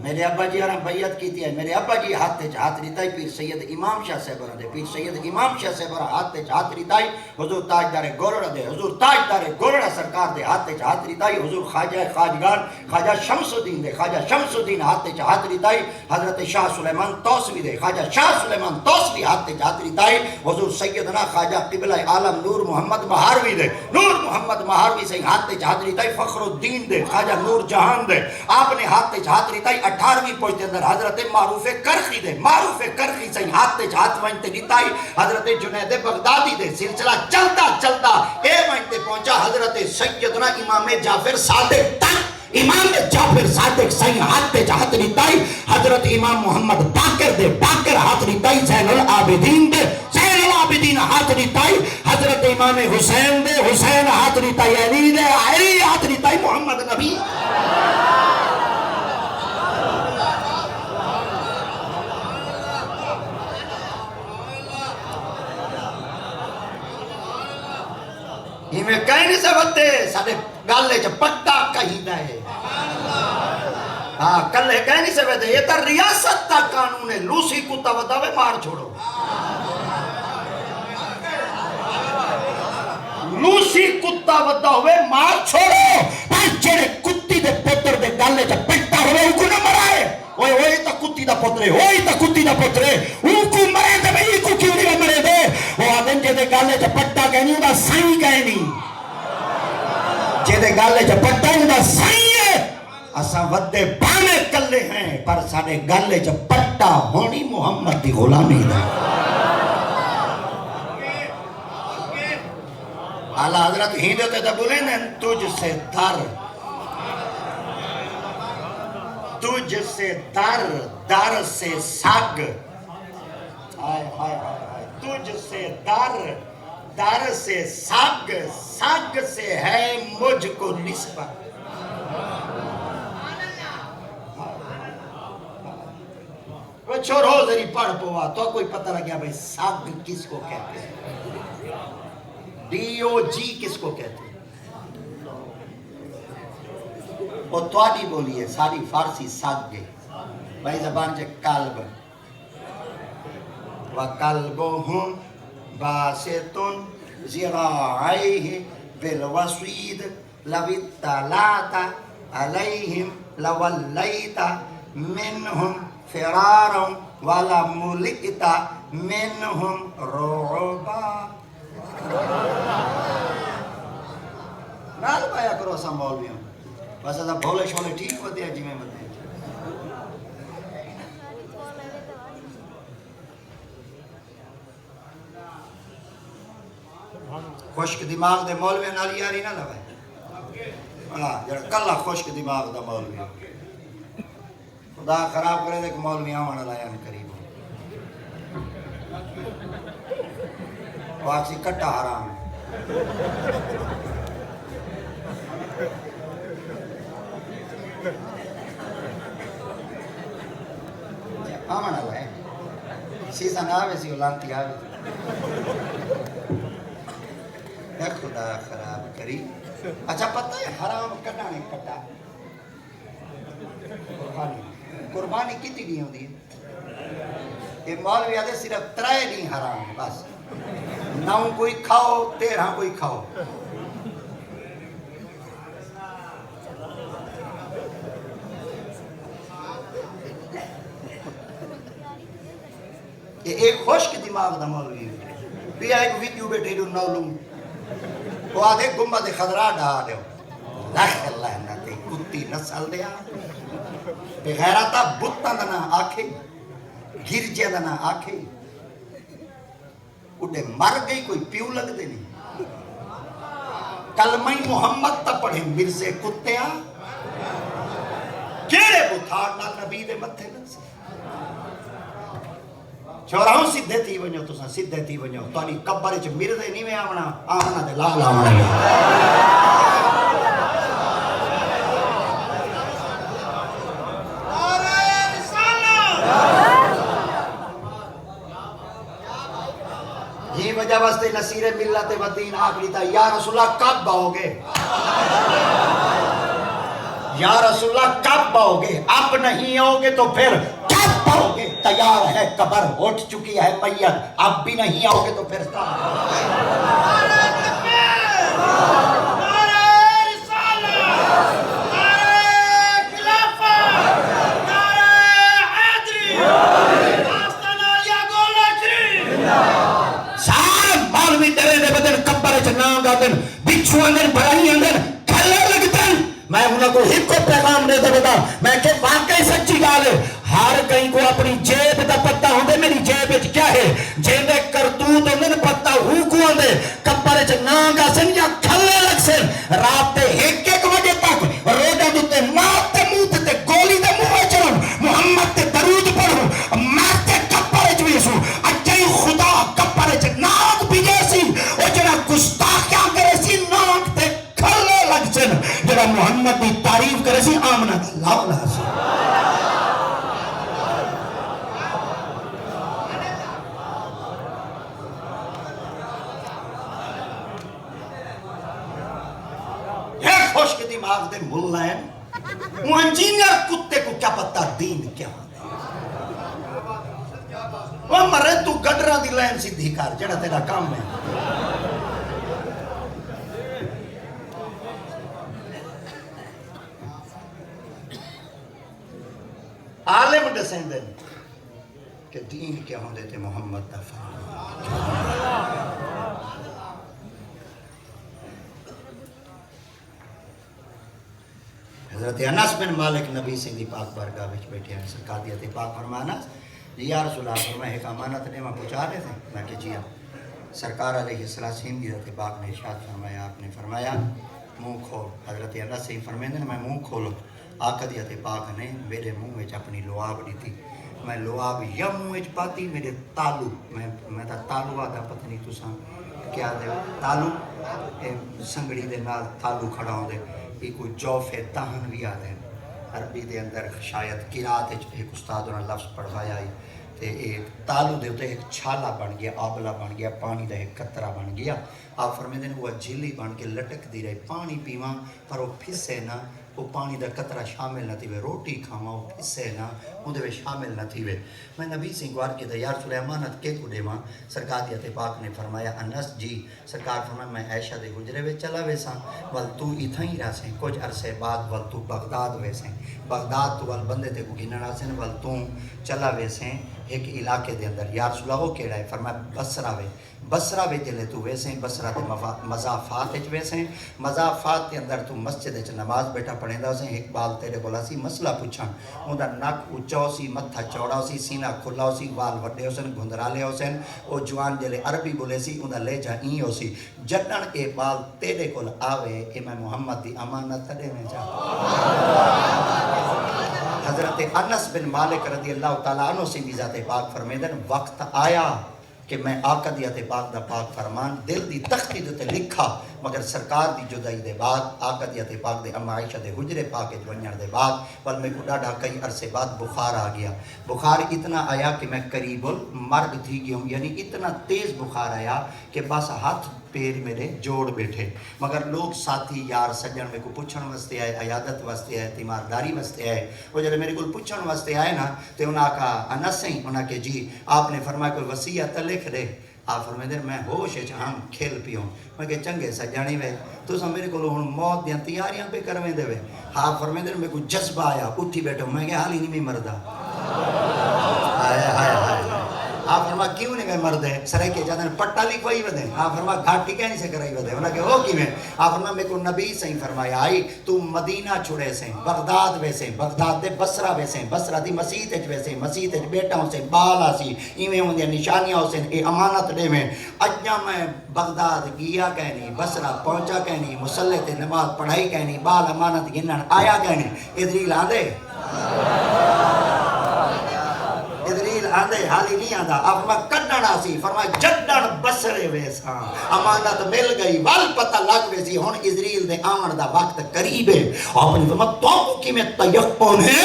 میرے ابا جی اور بیعت کی تھی ہے میرے ابا جی ہاتھ ریتا ہی پیر سید امام شاہ سے برا دے پیر سید امام شاہ سے برا ہاتھ ریتا ہی حضور تاجدار گولڑا دے حضور تاجدار گولڑا سرکار دے ہاتھ ریتا ہی حضور خواجہ خواجگان خواجہ شمس الدین دے خواجہ شمس الدین ہاتھ ریتا ہی حضرت شاہ سلیمان توسوی دے خواجہ شاہ سلیمان توسوی ہاتھ ریتا ہی حضور سیدنا خواجہ قبلہ عالم نور محمد مہاروی دے نور محمد مہاروی سے ہاتھ ریتا ہی فخر الدین دے خواجہ نور جہان دے آپ نے ہاتھ ریتا ہی 18ویں پوچھتے اندر حضرت معروف کرخی سے ہاتھ وانتے دیتا ہی حضرت جنید بغدادی دے سلسلہ چلتا اے وانتے پہنچا حضرت سیدنا امام جعفر صادق تک امام جعفر صادق صحیح ہاتھ دیتا ہی حضرت امام محمد باقر ہاتھ دیتا ہی زین العابدین ہاتھ دیتا ہی حضرت امام حسین ہاتھ دیتا ہی علی ہاتھ دیتا ہی محمد نبی ہی میں کہیں سے بتے سارے گالے چا پٹا کہیں دائے ہاں کلے کہیں سے بتے یہ تا ریاست تا قانون ہے لوسی کتا بتاوے مار چھوڑو لوسی کتا بتاوے مار چھوڑو پر جڑے کتی دے پتر دے گالے چا پٹا ہوئے ان کو نہ مرائے ہوئی تا کتی دا پترے ان کو مرے دے بھئی کو کیوں نہیں مرے دے وہ آدم جے دے گالے چا پٹا کہنی ہوں دا سائیں کہنی جے دے گالے چا پٹا ہوں دا سائیں ہے اساں ودے بانے کلے ہیں پر ساڑے گالے چا پٹا ہونی محمد دی غلامی دا اعلیٰ حضرت ہندوتے تا بولے نا تجھ سے در سے سگ تجھ سے در سے سگ سے ہے مجھ کو نسبت وہ چھوڑو ذری پڑھ پوا تو کوئی پتہ لگیا بھئی سگ کس کو کہتے ہیں DOG کس کو کہتے ہیں وہ توڑی بولی ہے ساری فارسی سگ گئے بھائی زبان چے قلب وَقَلْبُهُمْ بَاسِطٌ ذِرَاعَيْهِ بِالْوَصِيدِ لَوِ اطَّلَعْتَ عَلَيْهِمْ لَوَلَّيْتَ مِنْهُمْ فِرَارًا وَلَمُلِئْتَ مِنْهُمْ رُعُبًا نال بایا کرو اسا مولویوں بس اسا بھولے شولے ٹھیک ہوتے ہیں جی میں بتے ہیں خشک دماغ دے مولوی نال یاری نہ لوائے جڑا کلا خشک دماغ دا مولوی خدا خراب کرے دے کہ مولوی آوانا لائن قریب وہ آکسی کٹا حرام ہے آوانا لائن سیزن آوے سی اولانتی آوے خدا خراب کری اچھا پتہ ہے حرام کٹا نہیں کٹا قربانی کتنی نہیں ہوتی ہے یہ مولوی آدھے صرف 3 نہیں حرام ہے بس 9 کوئی کھاؤ 13 کوئی کھاؤ یہ ایک خشک دماغ دا مولوی ہے بھی ایک ویڈیو بیٹھے جو نولوں وہ آدھے گمبد خضرا ڈھا دے لکھ اللہ نہ تے کتی نسل دیا بغیرتا بتاں دا نہ آکھے گرجے دا نہ آکھے اڈے مر گئی کوئی پیو لگ دے نہیں کلمہ محمد تا پڑھے مرزے کتیا کیڑے بتھاڑ نہ نبی دے متھے لگ سے چوراہوں سدھے تھی ونجو تو سدھے تھی ونجو تو انہی قبر چ مرزے نہیں میں آمنا آمنا دے لال آمنا یہ وجہ واسطے نصیر ملت و دین آخری تھا یا رسول اللہ کب باؤ گے یا رسول اللہ کب باؤ گے اب نہیں آؤ گے تو پھر کب باؤ گے تیار ہے قبر اٹھ چکی ہے میت اب بھی نہیں آؤ گے تو پھر بچھو اندر بڑھائی اندر کھلے لگتن میں انہوں کو ہی کو پیغام دے دے بتا میں کہ واقعی سچی گال ہے ہر کہیں کو اپنی جیب دا پتہ ہوں دے میری جیب اچھ کیا ہے جیب کرتوت اندر پتہ ہوں کو اندر کپڑے چھ نانگا سن یا کھلے لگ سن رات تے ایک ایک وجہ تک روڈا دوتے مات تے موت تے گولی تے موہ چلن محمد تے درود پڑھوں مات تے کپڑے چھ ویسوں اچھائی خدا کپڑے چھ نانگ بھی جیسی او جنا گستاخیاں کرے سی نانگ تے کھلے لگ سن جنا محمد دی تعریف کرے سی آمنہ اللہ علیہ وسلم خوشک دماغ دے ملہ ہیں وہ انجینئر کتے کو کیا پتہ دین کیا وہ مرے تو گڑرہ دی لائن سیدھی کار جڑا تیرا کام ہے عالم ڈسیں دن کہ دین کیا ہوں دیتے محمد دفع حضرت انس بن مالک نبی سے دی پاک بارگاہ وچ بیٹھے ہیں سرکار دیتے پاک فرمانا یا رسول اللہ فرمائے ایک امانت نے وہاں پہنچا رہے تھے میں کہ جی سرکار علیہ السلام دی حضرت پاک نے ارشاد فرمایا آپ نے فرمایا منہ کھول حضرت انس سے فرمائے نے میں منہ کھولو آقا دی حضرت پاک نے میرے منہ وچ اپنی لعاب دی تھی میں لعاب یا منہ وچ پاتی میرے تالو میں تا تالو آدھا پتہ نہیں تو سام کیا دے تالو سنگڑی دے نال تالو کھڑا ہوں دے یہ کوئی جوف تہن بھی آدھے عربی دے اندر شاید قرآت ایک استاد انہوں نے لفظ پڑھوایا ہے تے ایک تالو دے ہوتے ایک چھالا بن گیا آبلا بن گیا پانی دا ایک قطرہ بن گیا آپ فرمائے دیں وہ جھلی بن کے لٹک دی رہے پانی پیواں پر وہ پھسے نہ وہ پانی دا قطرہ شامل نہ تھی روٹی کھاواں وہ پھسے نہ اندھے میں شامل نہ تھی میں نبی سے انگوار کیا تھا یا رسول امانت کے کو دے ماں سرکار دیت پاک نے فرمایا انس جی سرکار فرمایا میں عائشہ دے حجرے وے چلا ویسا ول تو اتھا ہی رہ سیں کچھ عرصے بعد ول تو بغداد ویسیں بغداد تو ول بندے تے کو گننا رہ سیں ول تو چلا ویسیں ایک علاقے دے اندر یا رسول اللہ وہ کہہ رہا ہے فرمایا بصرہ وے جلے تو ویسیں بصرہ دے مضافات اچ ویسیں مضافات دے اندر تو مسجد اچ نماز بیٹھا پڑھیں دا اسیں ایک بال تیرے بولا سی مسئلہ پوچھان اندہ نک اچھا سی متھا چوڑا سی سینہ کھلا سی وال وڈے حسن گھندرالے حسن او جوان جلے عربی بولے سی اندہ لے جا این ہو سی جنن اے بال تیرے کول آوے اے میں محمد دی امانت تڑے میں جا حضرت انس بن مالک رضی اللہ تعالیٰ عنہ سے بھی ذات پاک فرمیدن وقت آیا کہ میں آقا دیت پاک دا پاک فرمان دل دی تختی دیتے لکھا مگر سرکار دی جدائی دے بعد آقا دیت پاک دے اما عائشہ دے حجرے پاک جوانیار دے بعد پل میں کو ڈاڑا کئی عرصے بعد بخار آ گیا بخار اتنا آیا کہ میں قریب مرگ تھی گیا ہوں یعنی اتنا تیز بخار آیا کہ بس ہاتھ پیر میرے جوڑ بیٹھے مگر لوگ ساتھی یار سجن میں کو پوچھن واسطے آئے عیادت واسطے آئے تیمارداری واسطے آئے وہ جب میرے کو پوچھن واسطے آئے نا تو انہاں کا انس ہیں انہاں کے جی آپ نے فرمایا کوئی وصیت لکھ دے آپ فرمائے دیں میں ہوش ہے ہم کھیل پیوں میں کہ چنگے سجانی وے تو سا میرے کو ہن موت دیاں تیاریاں پہ کرویں دے وے آپ فرمائے دیں میں کوئی جذبہ آیا اٹھی بیٹھا میں کہ حال ہی نہیں مردا ہائے ہائے ہائے آپ فرمایا کیوں نہیں میں مردے سرے کے جاتے ہیں پٹا لکھوائی ودے آپ فرما گھاٹی کہنی سے کرائی ودے انہوں نے کہا ہو کی میں آپ فرما میں کو نبی سے فرمایا آئی تو مدینہ چھوڑے سے بغداد ویسے بغداد دے بصرہ ویسے بصرہ دی مسیح تج ویسے مسیح تج بیٹا ہوں سے بالا سی ایویں ہوں دیا نشانیاں ہوں سے اے امانت دے میں اجنا میں بغداد گیا کہنی بصرہ پہنچا کہنی مسلح تے نماز پڑھائی کہنی بال امانت گنن آیا کہنی ادریل آندے ادریل آندے حالی نہیں آندہ آپ فرما کڈنا سی فرما جڈن بسرے ویسا امانت مل گئی وال پتہ لگ ویسی ہون ادریل دے آمن دا وقت قریب ہے آپ نے فرما تو کی میں تیقن ہے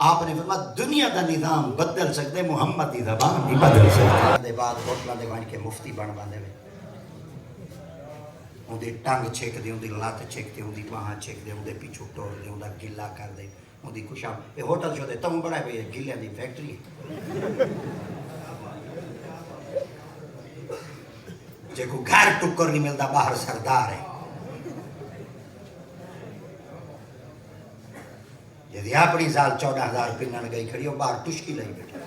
آپ نے فرما دنیا دا نظام بدل سکتے محمد دی زبان نہیں بدل سکتے دے بعد ہوٹلہ دے وائن کے مفتی بن باندے ہوئے ان دی ٹنگ چھیک دے ان دی لات چھیک دے ان دی باہاں چھیک دے ان دے پیچھو ٹوڑ دے ان دا گلہ کر دے ان دی کشام یہ ہوٹل شو دے تم بڑا ہے گلے دی فیکٹری جے کو گھر ٹکر نہیں ملتا باہر سردار ہے جدی اپنی سال 14,000 پنن گئی کھڑی ہو باہر ٹشکی لئی بیٹھا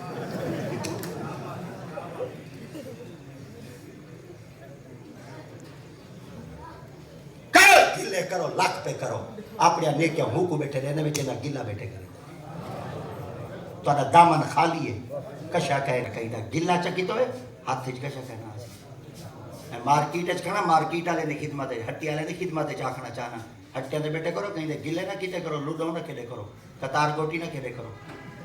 گلے کرو لاکھ پہ کرو اپنے نیکیاں ہوں کو بیٹھے رہنے میں چیزا گلہ بیٹھے کرے تو انا دامن خالی ہے کشا کہے کہیں دا گلہ چکی تو ہے ہاتھ تھج کشا کہنا مارکیٹ اچ کھنا مارکیٹ آلے نے خدمت ہے ہٹی آلے نے خدمت ہے چاکھنا چاہنا ہٹیاں دے بیٹھے کرو کہیں دے گلے نہ کیتے کرو لوڈو نہ کھیلے کرو قطار گوٹی نہ کھیلے کرو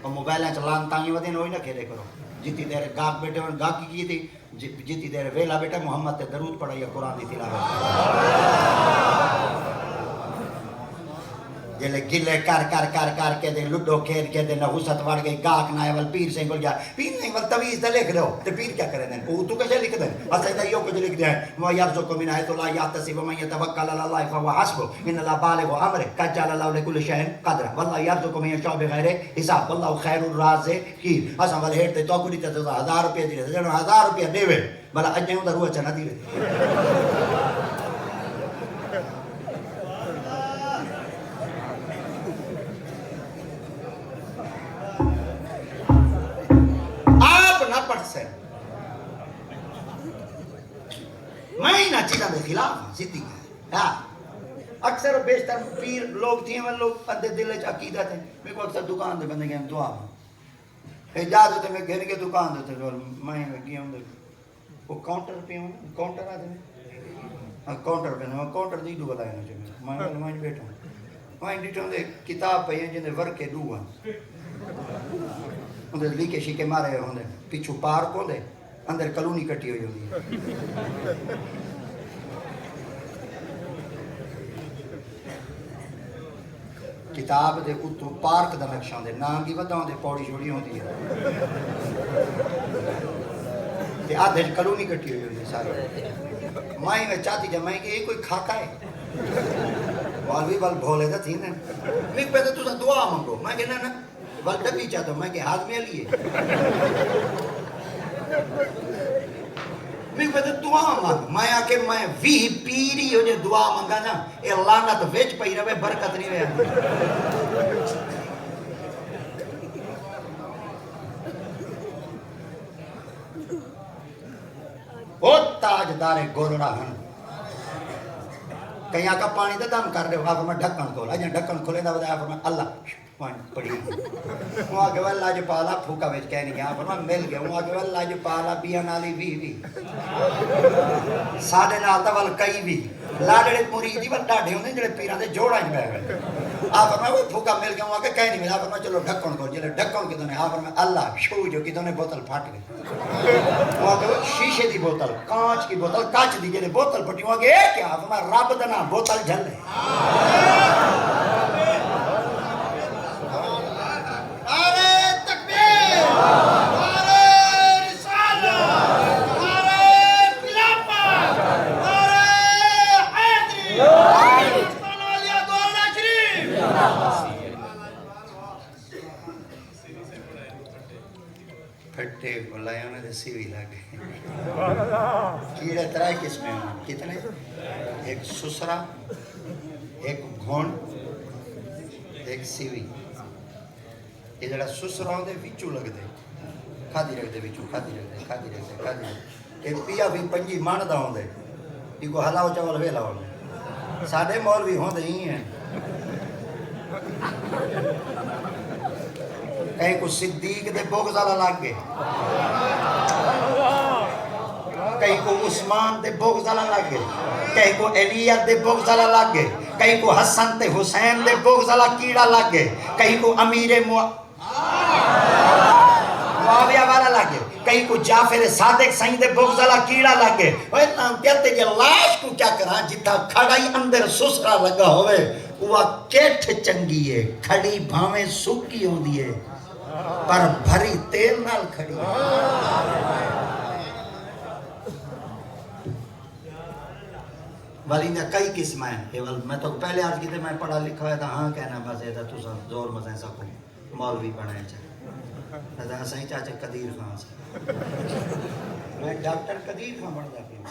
اور موبائلیں چلان تانگی ودے نوئی نہ کھیلے کرو جتی دیر گاک بیٹھے ہوئے گاک کی تھی جتی دیر ویلا بیٹھے محمد تے درود پڑھا یا قرآن دی تلاوت جلے گلے کر کے دے لڈو کھیل کے دے نحوست وڑ گئی گاک نہ ول پیر سے گل جا پیر نہیں ول تویز تے لکھ دو تے پیر کیا کرے دین او تو کیسے لکھ دین اسے تے یو کچھ لکھ دے وہ یرزق من حيث لا يحتسب ومن يتوکل على الله فهو حسبه ان الله بالغ امره قد جعل الله لكل شيء قدرا والله يرزق من يشاء بغیر حساب والله خیر الرازقین اساں ول ہیٹ تے تو کو تے 1000 روپے دی جن 1000 روپے دیوے بلا اجے دا روح چ نہ دی میں نہ چیزاں دے خلاف ہوں زدی ہے اکثر و بیشتر پیر لوگ تھے وہ لوگ اندے دل وچ عقیدت ہیں میں کو اکثر دکان دے بندے گئے دعا اجازت ہے میں گھر کے دکان دے تے میں گیا ہوں وہ کاؤنٹر پہ ہوں کاؤنٹر آ دے کاؤنٹر پہ نہ کاؤنٹر دی دو بتایا نا میں بیٹھا ہوں میں ڈیٹوں دے کتاب پہ ہیں جن دے ورکے دو ہیں ان دے لیکے شیکے مارے ہوندے پیچھو پارک ہوندے اندر کلونی کٹی ہوئی ہوئی ہے کتاب دے اتو پارک دا نقشہ دے نام کی بتاؤں دے پوڑی چھوڑی ہوتی ہے تے آدھے کلونی کٹی ہوئی ہے سارے مائیں میں چاہتی جب میں کہ یہ کوئی کھاتا ہے مولوی بل بھولے دا تھی نا میں پہلے تو دعا مانگو میں کہ نا بل ڈبی چاہتا ہوں میں کہ ہاتھ میں لیے میں کہتے دعا مانگ میں آکے میں وی پیری ہو جے دعا مانگا نا اے لعنت ویچ پئی رہے برکت نہیں رہے وہ تاجدار گولڑا ہن کہیں آکا پانی دے دم کر رہے ہو آپ میں ڈھکن کھولا جہاں ڈھکن کھولے دا بدا آپ میں اللہ پڑھی وہ آگے واللہ جو پالا پھوکا ویچ کہنے گیا پر میں مل گیا وہ آگے واللہ جو پالا بیا نالی بھی ساڑھے نالتا وال کئی بھی لاڑے مریدی وال ڈاڑے ہوندے جڑے پیران دے جوڑا ہی بہ گئے آپ میں وہ پھوکا مل گیا وہ آگے کہنے ملا پر میں چلو ڈھکن کو جلے ڈھکن کی دونے آپ میں اللہ شو جو کی دونے بوتل پھاٹ گئی وہ آگے شیشے دی بوتل کانچ کی بوتل کانچ دی جلے بوتل پھٹی وہ آگے ایک کیا آپ میں رب دنا بوتل جھل لے پھٹے بلائے انہیں دے سیوی لگے کیڑے ترائے کس میں ہونا کتنے ایک سسرا ایک گھون ایک سیوی یہ جڑا سسرا ہوندے وچو لگ دے کھادی رکھ دے وچوں کھادی رکھ دے اے پیا بھی پنجی من دا ہوندے کو ہلاؤ چاول ویلا ہوندے ساڈے مولوی ہوندے ہی ہیں کہیں کو صدیق دے بغض والا لگ گئے کہیں کو عثمان دے بغض والا لگ گئے کہیں کو علیہ دے بغض والا لگ گئے کہیں کو حسن تے حسین دے بغض والا کیڑا لگ گئے کہیں کو امیر معاویہ والا لگ گئے کہیں کو جعفر صادق سائیں دے بغض والا کیڑا لگ گئے اوے تاں کہتے کہ لاش کو کیا کراں جتھا کھڑائی اندر سسرا لگا ہوئے وہ کیٹھ چنگی ہے کھڑی بھاویں سکی ہوندی ہے پر بھری تیل نال کھڑی ہے والی نے کئی قسم ہیں میں تو پہلے آج کی تھے میں پڑھا لکھا ہے تھا ہاں کہنا بس ہے تو زور مزیں سکو مولوی بنائے چاہے صحیح چاچے قدیر خان سے میں ڈاکٹر قدیر خان بن جاتی ہوں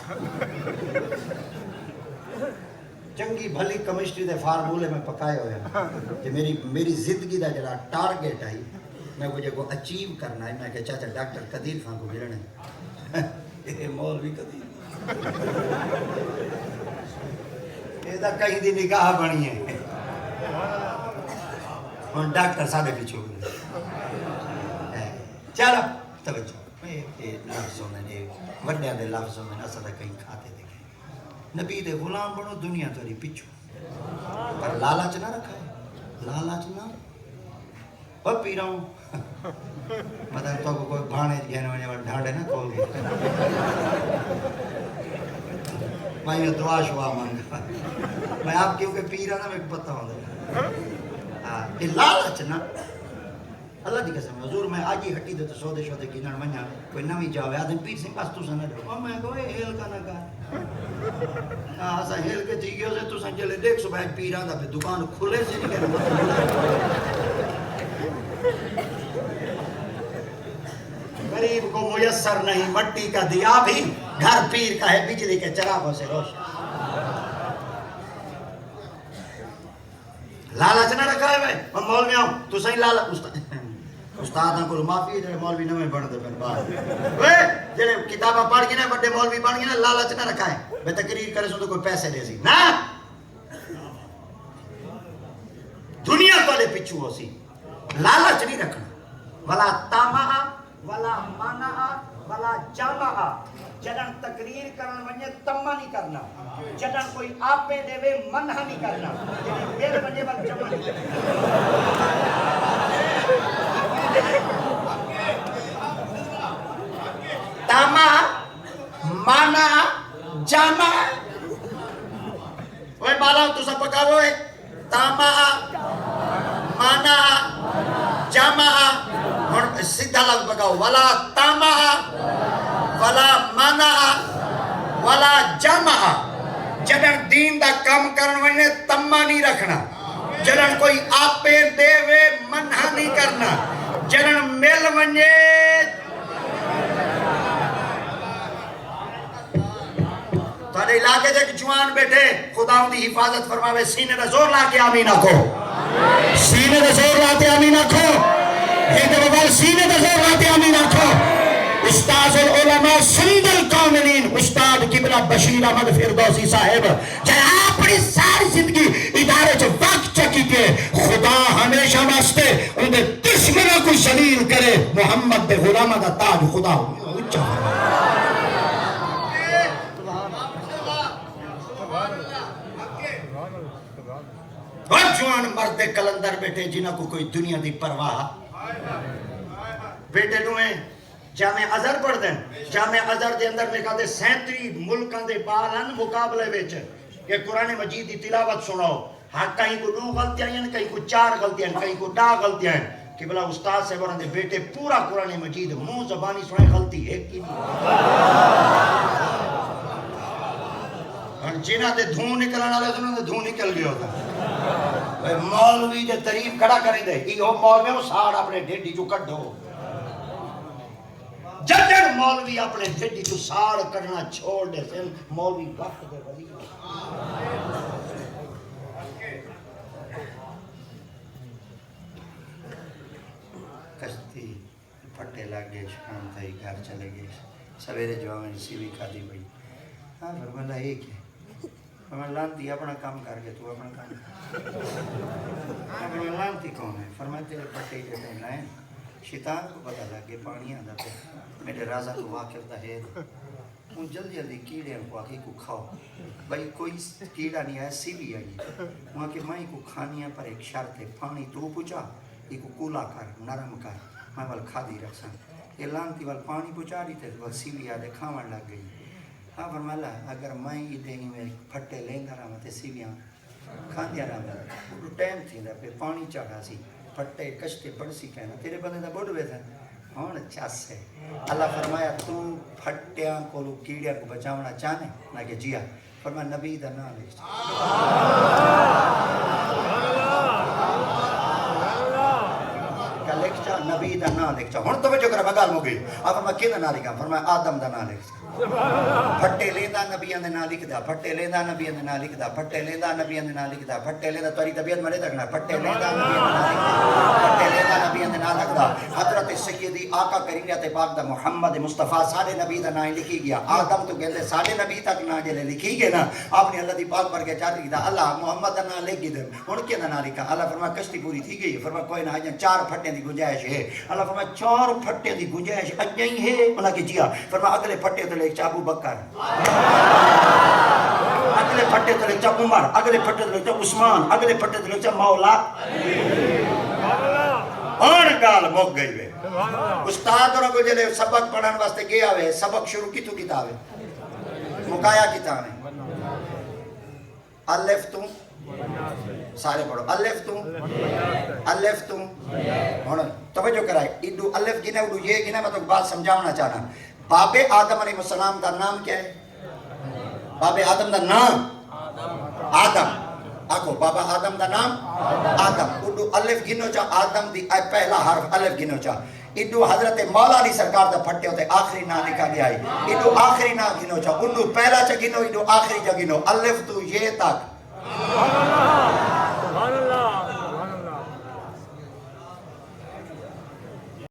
چنگی بھلی کیمسٹری دے فارمولے میں پکائے ہوئے ہیں کہ میری زندگی دا جڑا ٹارگیٹ ہے میں وہ جو اچیو کرنا ہے میں کہ چاچا ڈاکٹر قدیر خان کو ملنے یہ مولوی قدیر یہ دا کہیں دی نگاہ بنی ہے اور ڈاکٹر سادے پیچھو چلو توجہ لفظوں میں وڈیاں دے لفظوں میں اصل کہیں کھاتے دیکھیں نبی دے غلام بنو دنیا تاری پیچھو پر لالچ نہ رکھا ہے لالچ نہ وہ پی رہا ہوں مطلب تو کوئی بھانے گہنے وانے ڈھانڈے نہ کھول گئے میں یہ دعا شعا مانگا میں آپ کیونکہ پی رہا نا میں پتہ ہوں یہ لالچ نا اللہ دی قسم حضور میں آج ہی ہٹی دے تو سودے شودے کی نڑ منیا کوئی نوی جاوے آدم پیر سنگھ پاس تو سا نہ رہو میں کہو یہ ہیل کا نہ کہا ایسا ہیل کے تھی گئے تو سا چلے دیکھ صبح ایک پیر آدھا پہ دکان کھلے سے نہیں کہنے غریب کو میسر نہیں مٹی کا دیا بھی گھر پیر کا ہے بجلی کے چراغوں سے روشن لالچ نہ رکھا ہے بھائی میں مولوی آؤں تو صحیح لالچ استاد کو معافی دے مولوی نہ بن دے پھر بعد اوے جڑے کتاباں پڑھ کے نا بڑے مولوی بن گئے نا لالچ نہ رکھا ہے میں تقریر کرے سو تو کوئی پیسے دے سی نا دنیا والے پیچھو ہو سی لالچ نہیں رکھنا ولا تاما ولا مانا ولا جاما جدن تقریر کرن ونجے تما نہیں کرنا جدن کوئی آپے دے وے منہ نہیں کرنا میرے ونجے ول جمع نہیں کرنا تاما مانا جاما اوے بالا تو سب پکاو ہے تاما مانا جاما اور سیدھا لفظ پکاو ولا تاما ولا مانا ولا جمع جدن دین دا کام کرن ونے تما نہیں رکھنا جدن کوئی آپے دے وے منہ نہیں کرنا جدن مل ونے تھوڑے علاقے جے جوان بیٹھے خدا ان دی حفاظت فرماوے سینے دا زور لا کے آمین آکھو سینے دا زور لا کے آمین آکھو سینے دا زور لا کے آمین آکھو استاذ العلماء سند القومنین استاد قبلہ بشیر احمد فردوسی صاحب جائے اپنی ساری زندگی ادارے جو وقت چکی کے خدا ہمیشہ واسطے ان دے دشمنوں کو ذلیل کرے محمد دے غلامہ دا تاج خدا اچھا اور جوان مرد کلندر بیٹھے جنہ کو کوئی دنیا دی پرواہ بیٹے نویں جامع ازہر پڑھ دیں جامع ازہر دے اندر میں کہتے 37 ملکاں دے بالن مقابلے وچ کہ قرآن مجید دی تلاوت سناؤ ہاں کہیں کو 2 غلطیاں ہیں کہیں کو 4 غلطیاں ہیں کہیں کو 2 غلطیاں ہیں کہ بلا استاد سے ورن دے بیٹے پورا قرآن مجید منہ زبانی سنائے غلطی ایک کی نہیں جنہ دے دھون نکلنا لے دے دھون نکل گیا ہوتا مولوی دے تعریف کھڑا کریں دے یہ مولوی وہ ساڑ اپنے ڈیڈی جو کٹ دو جدن مولوی اپنے ڈیڈی جو ساڑ کرنا چھوڑ دے سن مولوی وقت دے ولی کشتی پھٹے لگ گئے شام تھا گھر چلے گئے سویرے جو میں سی کھا دی بھائی ہاں فرمایا ایک ہے فرمایا لانتی اپنا کام کر کے تو اپنا کام فرمایا لانتی کون ہے فرمایا تیرے پٹے جیسے لائیں شیطان کو پتہ لگ گیا پانی آدھا پہ میرے رازہ تو واقف دا ہے ہوں جلدی جلدی کیڑے کو آگے کو کھاؤ بھائی کوئی کیڑا نہیں آیا سی بھی آئی وہاں کہ میں کو کھانیاں پر ایک شرط ہے پانی تو پوچھا یہ کو کولا کر نرم کر میں وال کھا دی رکھ سن یہ لانتی وال پانی پوچھا دی تھے وال سی بھی آدھے کھاون لگ گئی ہاں فرمایا اگر میں یہ دیں میں پھٹے لیندہ رہا تے سی بھی کھان دیا رہا وہ ٹائم تھی پہ پانی چڑھا سی پھٹے کشتے بڑھ سی کہنا تیرے بندے دا بڑھ وے تھا ہون چس ہے اللہ فرمایا تو پھٹیاں کو کیڑیاں کو بچاونا چاہنے نہ کہ جیا فرمایا نبی دا نام لے لکھ چاہ نبی دا نام لکھ چاہ ہون تو جو کرا بگال مو گئی آپ فرمایا کی دا نام لکھا فرمایا آدم دا نام لکھ پھٹے لیندہ نبیان دے نام لکھ دا پھٹے لیندہ نبیان دے نام لکھ دا پھٹے لیندہ نبیان دے نام لکھ دا پھٹے لیندہ توری طبیعت مرے تکنا پھٹے لیندہ نبیان دے نام لکھ دا حضرت سیدی آقا کریمیت پاک دا محمد مصطفیٰ سارے نبی دا نام لکھی گیا آدم تو کہتے سارے نبی تک نام جلے لکھی گئے نا آپ نے اللہ دی پاک پر کے چاہتے دا اللہ محمد دا نام لکھ گئے ان کے نام لکھا اللہ فرمایا کشتی پوری تھی گئی فرمایا کوئی نہ آجاں 4 پھٹے دی گنجائش ہے اللہ فرمایا 4 پھٹے دی گنجائش اجاں ہی ہے انہاں کی جیا فرمایا اگلے پھٹے تو لے ابو بکر اگلے پھٹے تو لے عمر اگلے پھٹے تو لے عثمان اگلے پھٹے تو لے مولا اور گال مک گئی وے استاد اور کو جلے سبق پڑھن واسطے گیا وے سبق شروع کی تو کتاب ہے مکایا کتاب ہے الف تو سارے پڑھو الف تو ہن توجہ کرائے ادو الف گنے ادو یہ گنے میں تو بات سمجھانا چاہنا باب آدم علیہ السلام دا نام کیا ہے باب آدم دا نام آدم آکھو بابا آدم دا نام آدم ادو الف گنو چا آدم دی پہلا حرف الف گنو چا ادو حضرت مولا علی سرکار دا پھٹے ہوتے آخری نام لکھا گیا ہے ادو آخری نام گنو چا ادو پہلا چا گنو ادو آخری چا گنو الف تو یہ تک